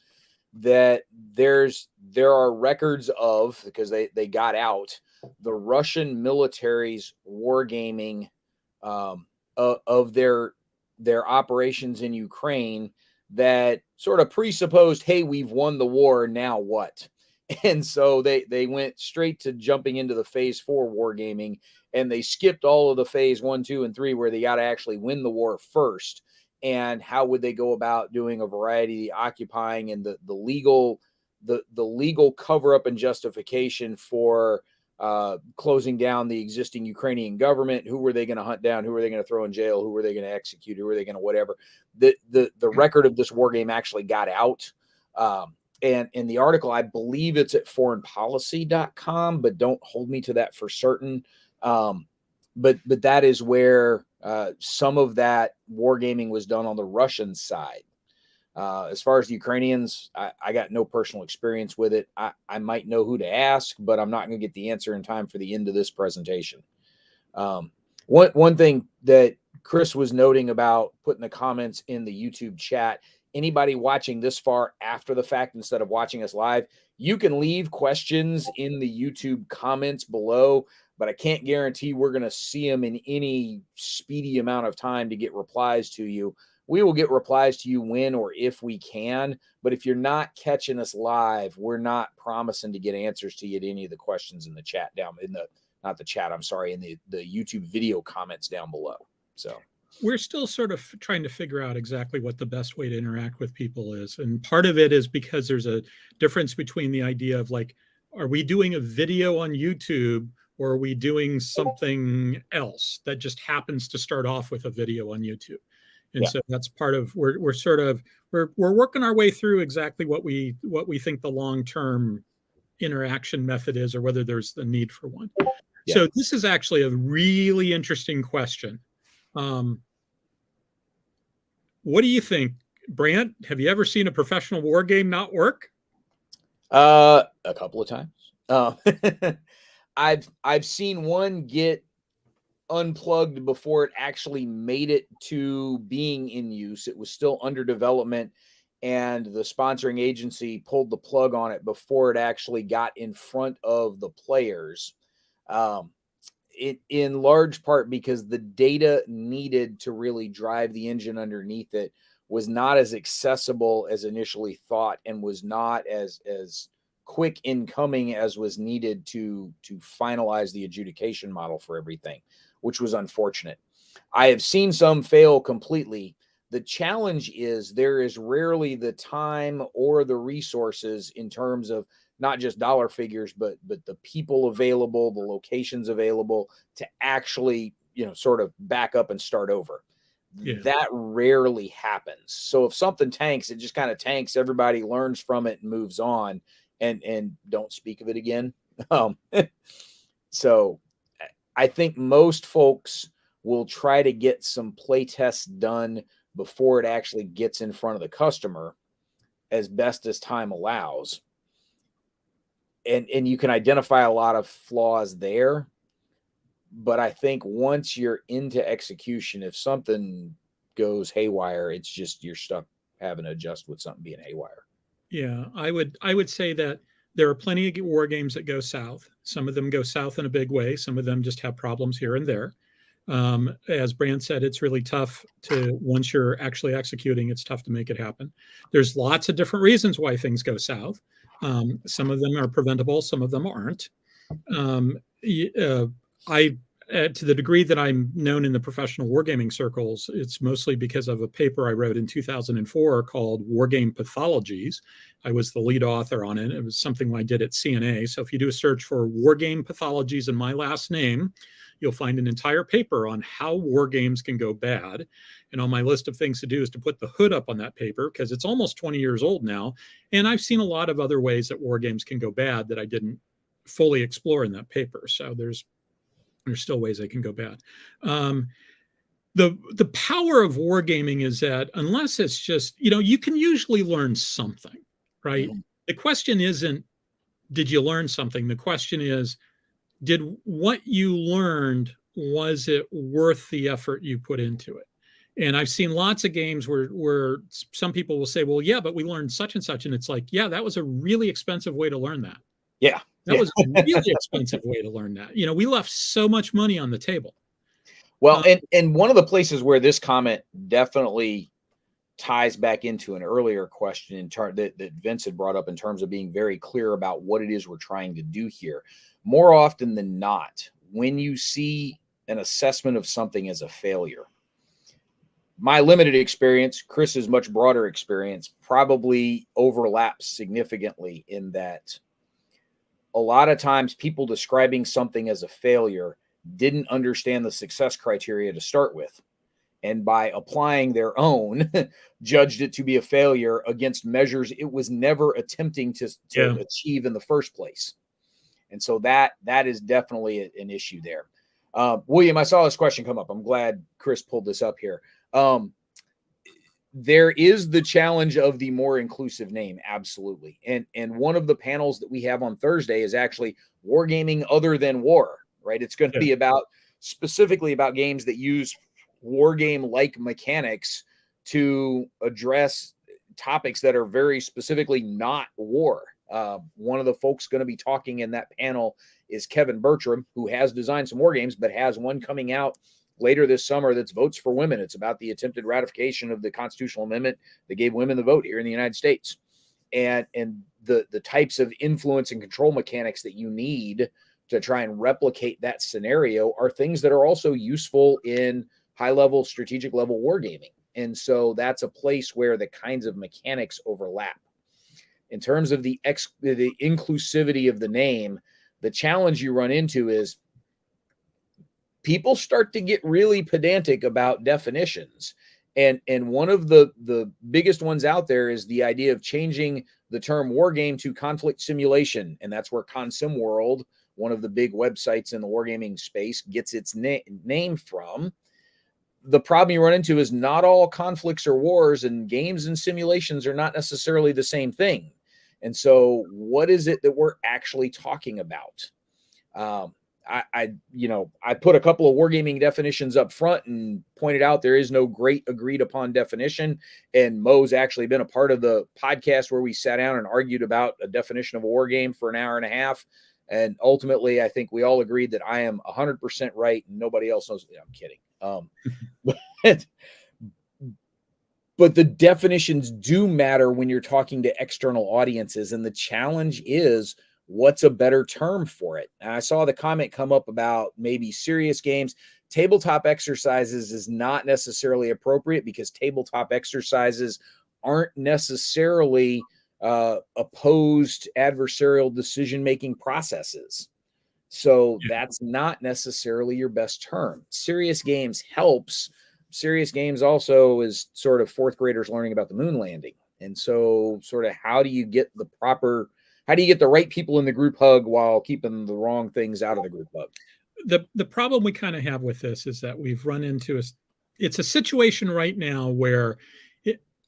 that there are records of, because they got out, the Russian military's wargaming of their operations in Ukraine that sort of presupposed, hey, we've won the war, now what? And so they went straight to jumping into the phase 4 wargaming, and they skipped all of the phase 1, 2, and 3 where they got to actually win the war first. And how would they go about doing a variety of occupying and the legal cover up and justification for closing down the existing Ukrainian government? Who were they going to hunt down? Who were they going to throw in jail? Who were they going to execute? Who were they going to whatever? The record of this war game actually got out. And in the article, I believe it's at foreignpolicy.com, but don't hold me to that for certain. But that is where some of that wargaming was done on the Russian side. As far as the Ukrainians, I got no personal experience with it. I might know who to ask, but I'm not going to get the answer in time for the end of this presentation. One thing that Chris was noting about putting the comments in the YouTube chat, anybody watching this far after the fact instead of watching us live, you can leave questions in the YouTube comments below, but I can't guarantee we're going to see them in any speedy amount of time to get replies to you. We will get replies to you when or if we can, but if you're not catching us live, we're not promising to get answers to you to any of the questions in the chat down in the, not the chat, I'm sorry, in the YouTube video comments down below. So we're still sort of trying to figure out exactly what the best way to interact with people is. And part of it is because there's a difference between the idea of like, are we doing a video on YouTube or are we doing something else that just happens to start off with a video on YouTube? And so that's part of, we're working our way through exactly what we think the long-term interaction method is, or whether there's the need for one. Yeah. So this is actually a really interesting question. What do you think, Brant? Have you ever seen a professional war game not work? A couple of times. I've seen one get unplugged before it actually made it to being in use. It was still under development, and the sponsoring agency pulled the plug on it before it actually got in front of the players. In large part because the data needed to really drive the engine underneath it was not as accessible as initially thought, and was not as quick incoming as was needed to finalize the adjudication model for everything, which was unfortunate. I have seen some fail completely. The challenge is there is rarely the time or the resources in terms of not just dollar figures, but the people available, the locations available to actually, sort of back up and start over. Yeah. That rarely happens. So if something tanks, it just kind of tanks. Everybody learns from it and moves on, and don't speak of it again. So I think most folks will try to get some play tests done before it actually gets in front of the customer as best as time allows. And you can identify a lot of flaws there. But I think once you're into execution, if something goes haywire, it's just you're stuck having to adjust with something being haywire. Yeah, I would say that there are plenty of war games that go south. Some of them go south in a big way. Some of them just have problems here and there. As Brant said, it's really tough to, once you're actually executing, it's tough to make it happen. There's lots of different reasons why things go south. Some of them are preventable, some of them aren't. to the degree that I'm known in the professional wargaming circles, it's mostly because of a paper I wrote in 2004 called Wargame Pathologies. I was the lead author on it. It was something I did at CNA. So if you do a search for Wargame Pathologies and my last name, you'll find an entire paper on how war games can go bad. And on my list of things to do is to put the hood up on that paper, because it's almost 20 years old now. And I've seen a lot of other ways that war games can go bad that I didn't fully explore in that paper. So there's still ways they can go bad. The power of wargaming is that unless it's just, you can usually learn something, right? Mm-hmm. The question isn't, did you learn something? The question is, did what you learned, was it worth the effort you put into it? And I've seen lots of games where some people will say, well, yeah, but we learned such and such. And it's like, yeah, that was a really expensive way to learn that. Yeah. That was a really expensive way to learn that. We left so much money on the table. Well, and one of the places where this comment definitely ties back into an earlier question that Vince had brought up in terms of being very clear about what it is we're trying to do here. More often than not, when you see an assessment of something as a failure, my limited experience, Chris's much broader experience, probably overlaps significantly in that a lot of times people describing something as a failure didn't understand the success criteria to start with. And by applying their own, judged it to be a failure against measures it was never attempting to achieve in the first place. And so that is definitely an issue there. William, I saw this question come up. I'm glad Chris pulled this up here. There is the challenge of the more inclusive name. Absolutely. And one of the panels that we have on Thursday is actually wargaming other than war, right? It's going to be specifically about games that use wargame-like mechanics to address topics that are very specifically not war. One of the folks going to be talking in that panel is Kevin Bertram, who has designed some war games, but has one coming out later this summer that's Votes for Women. It's about the attempted ratification of the constitutional amendment that gave women the vote here in the United States. And the types of influence and control mechanics that you need to try and replicate that scenario are things that are also useful in high-level, strategic-level wargaming. And so that's a place where the kinds of mechanics overlap. In terms of the inclusivity of the name, the challenge you run into is people start to get really pedantic about definitions. And one of the biggest ones out there is the idea of changing the term wargame to conflict simulation. And that's where Consim World, one of the big websites in the wargaming space, gets its name from. The problem you run into is not all conflicts are wars, and games and simulations are not necessarily the same thing. And so what is it that we're actually talking about? I put a couple of wargaming definitions up front and pointed out there is no great agreed upon definition. And Mo's actually been a part of the podcast where we sat down and argued about a definition of a war game for an hour and a half. And ultimately, I think we all agreed that I am 100% right and nobody else knows. I'm kidding. But the definitions do matter when you're talking to external audiences. And the challenge is, what's a better term for it? And I saw the comment come up about maybe serious games. Tabletop exercises is not necessarily appropriate because tabletop exercises aren't necessarily opposed adversarial decision-making processes. So that's not necessarily your best term. Serious games helps. Serious games also is sort of fourth graders learning about the moon landing. And so sort of how do you get the right people in the group hug while keeping the wrong things out of the group hug? The problem we kind of have with this is that we've run into it's a situation right now where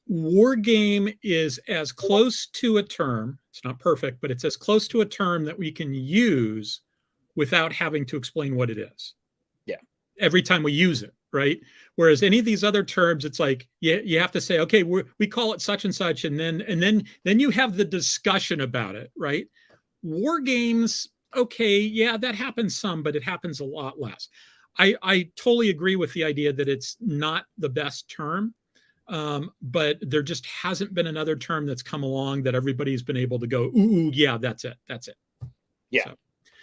war game is as close to a term. It's not perfect, but it's as close to a term that we can use without having to explain what it is. Yeah. Every time we use it, right? Whereas any of these other terms, it's like you have to say, okay, we call it such and such, and then you have the discussion about it, right? War games, okay, yeah, that happens some, but it happens a lot less. I totally agree with the idea that it's not the best term, but there just hasn't been another term that's come along that everybody's been able to go, ooh, yeah, that's it. Yeah. So,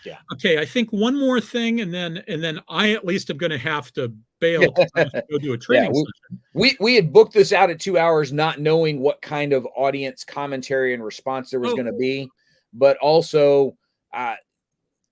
Yeah. Okay, I think one more thing, and then I at least am going to have to bail because I have to go do a training session. We had booked this out at 2 hours, not knowing what kind of audience commentary and response there was going to be, but also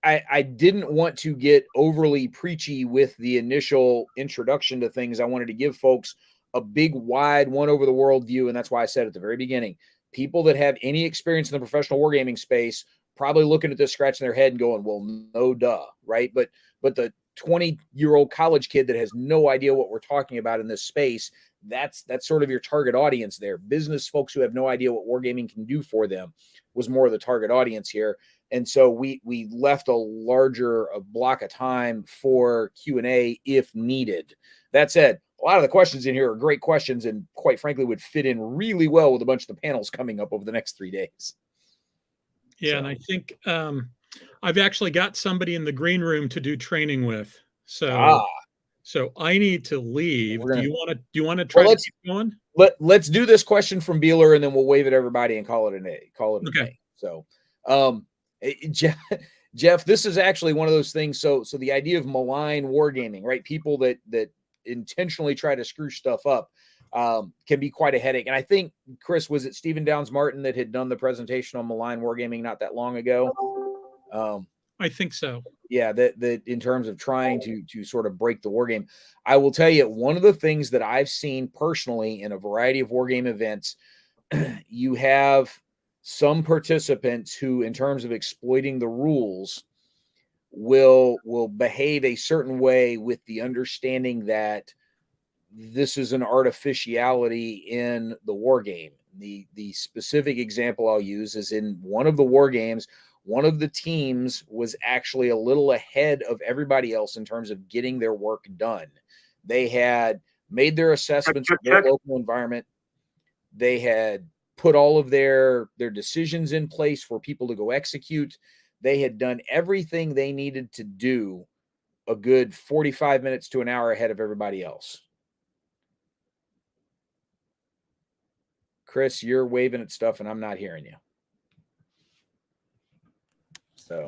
I didn't want to get overly preachy with the initial introduction to things. I wanted to give folks a big, wide, one over the world view, and that's why I said at the very beginning, people that have any experience in the professional wargaming space probably looking at this, scratching their head and going, well, no duh, right? But the 20-year-old college kid that has no idea what we're talking about in this space, that's sort of your target audience there. Business folks who have no idea what wargaming can do for them was more of the target audience here. And so we left a larger block of time for Q&A if needed. That said, a lot of the questions in here are great questions and quite frankly would fit in really well with a bunch of the panels coming up over the next 3 days. Yeah, so. And I think I've actually got somebody in the green room to do training with. So so I need to leave. Do you want to try to keep going? Let's do this question from Beeler and then we'll wave at everybody and call it a day. Okay. So Jeff, this is actually one of those things. So the idea of malign wargaming, right? People that intentionally try to screw stuff up can be quite a headache. And I think, Chris, was it Stephen Downs Martin that had done the presentation on malign wargaming not that long ago? I think so. Yeah, that in terms of trying to sort of break the war game. I will tell you, one of the things that I've seen personally in a variety of war game events, you have some participants who, in terms of exploiting the rules, will behave a certain way with the understanding that this is an artificiality in the war game. The specific example I'll use is in one of the war games, one of the teams was actually a little ahead of everybody else in terms of getting their work done. They had made their assessments of their local environment. They had put all of their decisions in place for people to go execute. They had done everything they needed to do a good 45 minutes to an hour ahead of everybody else. Chris, you're waving at stuff and I'm not hearing you.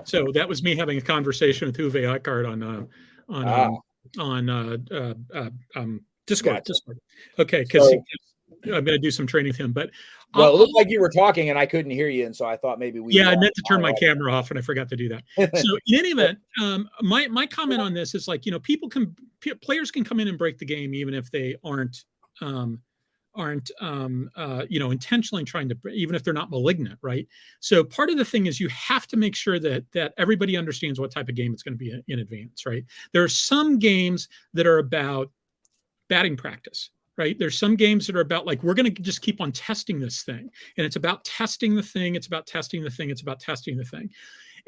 So that was me having a conversation with Uwe Eichhardt on Discord. Gotcha. Discord. Okay, because I'm going to do some training with him. But well, it looked like you were talking and I couldn't hear you, and so I thought maybe we. Yeah, I meant to turn my camera off and I forgot to do that. So in any event, my comment on this is like, you know, players can come in and break the game even if they aren't intentionally trying to, even if they're not malignant, right? So part of the thing is you have to make sure that everybody understands what type of game it's going to be in advance, right? There are some games that are about batting practice, right? There's some games that are about like, we're going to just keep on testing this thing. And it's about testing the thing. It's about testing the thing. It's about testing the thing.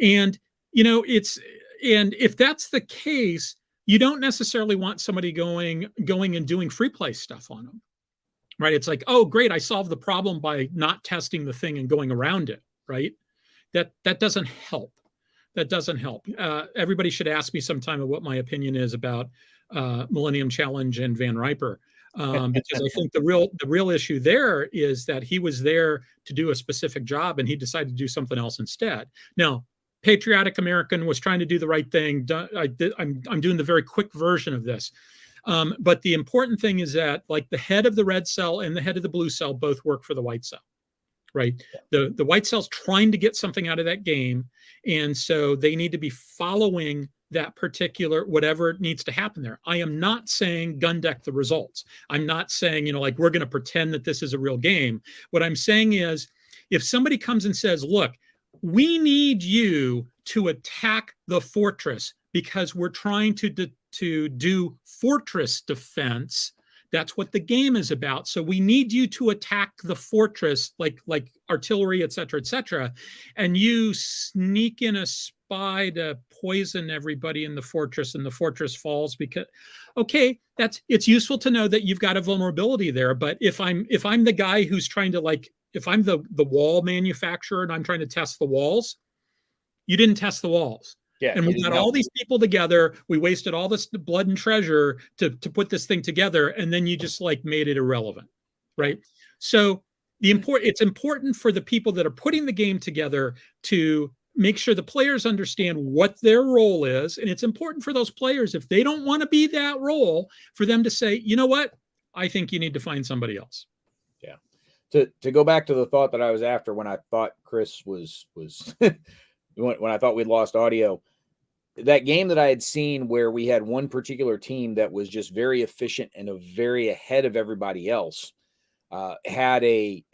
And, you know, and if that's the case, you don't necessarily want somebody going and doing free play stuff on them. Right. It's like, oh, great, I solved the problem by not testing the thing and going around it. Right. That doesn't help. That doesn't help. Everybody should ask me sometime what my opinion is about Millennium Challenge and Van Riper. Because I think the real issue there is that he was there to do a specific job and he decided to do something else instead. Now, patriotic American was trying to do the right thing. I'm doing the very quick version of this. But the important thing is that like the head of the red cell and the head of the blue cell both work for the white cell, right? The white cell's trying to get something out of that game. And so they need to be following that particular, whatever needs to happen there. I am not saying gun deck the results. I'm not saying, you know, like we're going to pretend that this is a real game. What I'm saying is if somebody comes and says, look, we need you to attack the fortress because we're trying to do fortress defense. That's what the game is about. So we need you to attack the fortress, like artillery, et cetera, and you sneak in a spy to poison everybody in the fortress, and the fortress falls because, okay, it's useful to know that you've got a vulnerability there. But if I'm the guy who's trying to if I'm the wall manufacturer and I'm trying to test the walls, you didn't test the walls. Yeah, and we got all these people together. We wasted all this blood and treasure to put this thing together, and then you just like made it irrelevant, right? So it's important for the people that are putting the game together to make sure the players understand what their role is. And it's important for those players, if they don't want to be that role, for them to say, you know what, I think you need to find somebody else. Yeah. To go back to the thought that I was after when I thought Chris was when I thought we'd lost audio, that game that I had seen where we had one particular team that was just very efficient and very ahead of everybody else, had a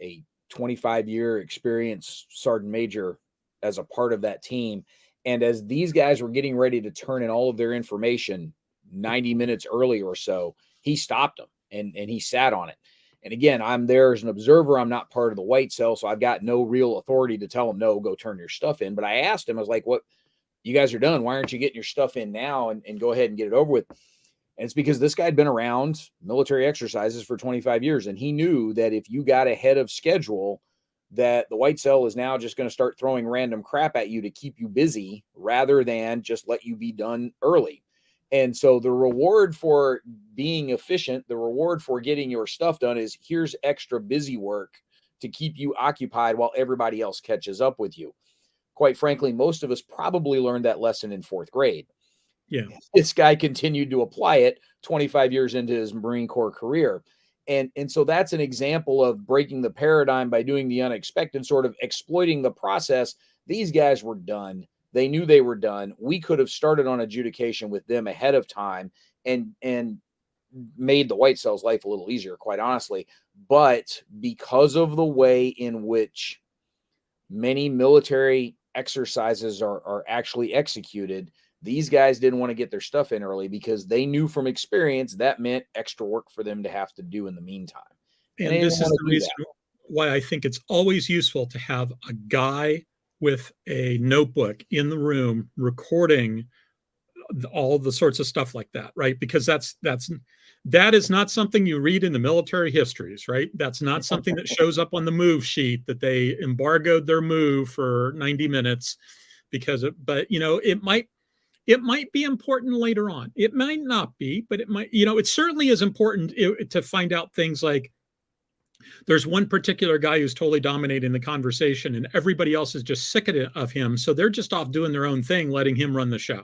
25-year experience sergeant major as a part of that team. And as these guys were getting ready to turn in all of their information 90 minutes early or so, he stopped them and he sat on it. And again, I'm there as an observer. I'm not part of the white cell, so I've got no real authority to tell him, no, go turn your stuff in. But I asked him, I was like, what, you guys are done. Why aren't you getting your stuff in now and go ahead and get it over with? And it's because this guy had been around military exercises for 25 years. And he knew that if you got ahead of schedule, that the white cell is now just going to start throwing random crap at you to keep you busy rather than just let you be done early. And so the reward for being efficient, the reward for getting your stuff done is here's extra busy work to keep you occupied while everybody else catches up with you. Quite frankly, most of us probably learned that lesson in 4th grade. Yeah. This guy continued to apply it 25 years into his Marine Corps career. And so that's an example of breaking the paradigm by doing the unexpected, sort of exploiting the process. These guys were done. They knew they were done. We could have started on adjudication with them ahead of time and made the white cell's life a little easier, quite honestly. But because of the way in which many military exercises are actually executed, these guys didn't want to get their stuff in early because they knew from experience that meant extra work for them to have to do in the meantime. And this is the reason why I think it's always useful to have a guy with a notebook in the room recording all the sorts of stuff like that, right? Because that is not something you read in the military histories, right? That's not something that shows up on the move sheet that they embargoed their move for 90 minutes because but you know, it might be important later on. It might not be, but it might, you know, it certainly is important to find out things like there's one particular guy who's totally dominating the conversation and everybody else is just sick of him. So they're just off doing their own thing, letting him run the show.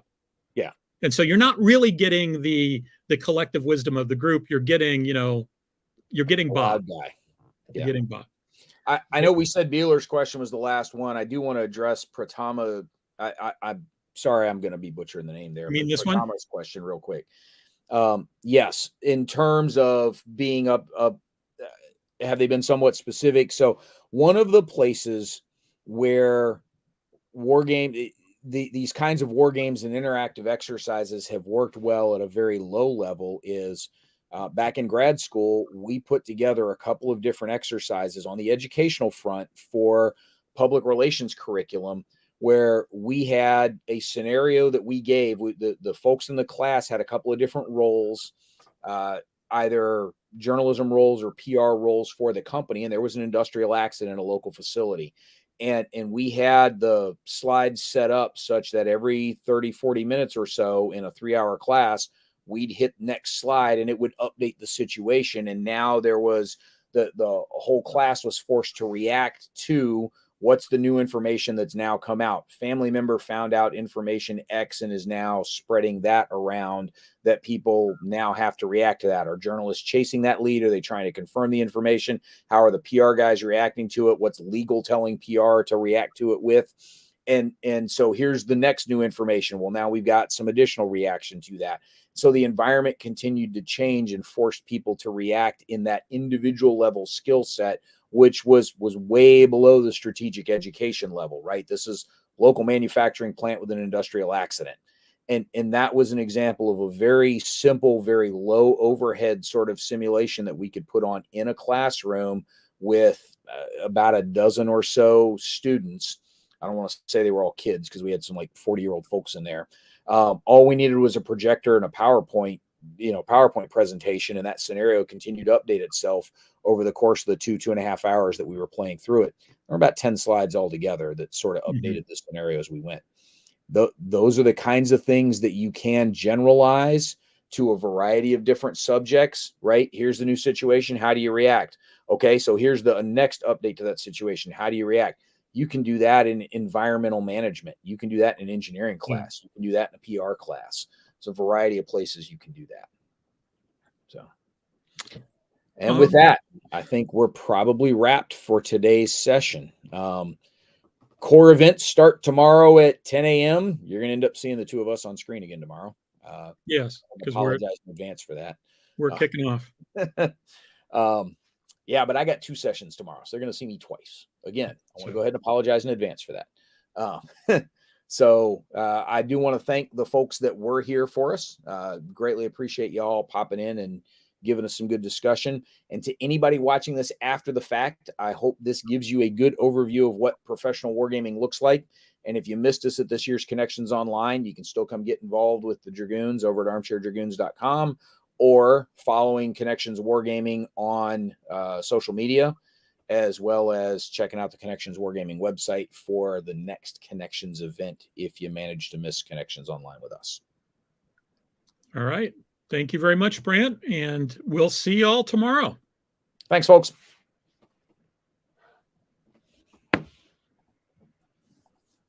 Yeah. And so you're not really getting the collective wisdom of the group. You're getting, you know, you're getting Bob. Guy. Yeah. You're getting Bob. I know we said Beeler's question was the last one. I do want to address Pratama. I'm sorry, I'm going to be butchering the name there. I mean, this Pratama's one question real quick. Yes. In terms of being up, have they been somewhat specific? So one of the places where these kinds of war games and interactive exercises have worked well at a very low level is back in grad school, we put together a couple of different exercises on the educational front for public relations curriculum where we had a scenario that we gave. The folks in the class had a couple of different roles, either journalism roles or PR roles for the company. And there was an industrial accident in a local facility. And we had the slides set up such that every 30, 40 minutes or so in a 3-hour class, we'd hit next slide and it would update the situation. And now there was the whole class was forced to react to what's the new information that's now come out. Family member found out information X and is now spreading that around, that people now have to react to that. Are journalists chasing that lead? Are they trying to confirm the information? How are the PR guys reacting to it? What's legal telling PR to react to it with? And so here's the next new information. Well, now we've got some additional reaction to that. So the environment continued to change and forced people to react in that individual level skill set, which was way below the strategic education level, right? This is local manufacturing plant with an industrial accident. And that was an example of a very simple, very low overhead sort of simulation that we could put on in a classroom with about a dozen or so students. I don't want to say they were all kids because we had some like 40-year-old folks in there. All we needed was a projector and a PowerPoint presentation, and that scenario continued to update itself over the course of the 2.5 hours that we were playing through it. There were about 10 slides altogether that sort of updated the scenario as we went. Those are the kinds of things that you can generalize to a variety of different subjects, right? Here's the new situation. How do you react? Okay, so here's the next update to that situation. How do you react? You can do that in environmental management. You can do that in an engineering class. You can do that in a PR class. It's a variety of places you can do that. So, and with that, I think we're probably wrapped for today's session. Core events start tomorrow at 10 a.m. You're going to end up seeing the two of us on screen again tomorrow. Yes, because apologize in advance for that. We're kicking off. Yeah, but I got 2 sessions tomorrow, so they're going to see me twice. Again, I want to go ahead and apologize in advance for that. So I do want to thank the folks that were here for us. Greatly appreciate y'all popping in and giving us some good discussion. And to anybody watching this after the fact, I hope this gives you a good overview of what professional wargaming looks like. And if you missed us at this year's Connections Online, you can still come get involved with the Dragoons over at armchairdragoons.com, or following Connections Wargaming on social media, as well as checking out the Connections Wargaming website for the next Connections event if you manage to miss Connections Online with us. All right. Thank you very much, Brant, and we'll see you all tomorrow. Thanks, folks.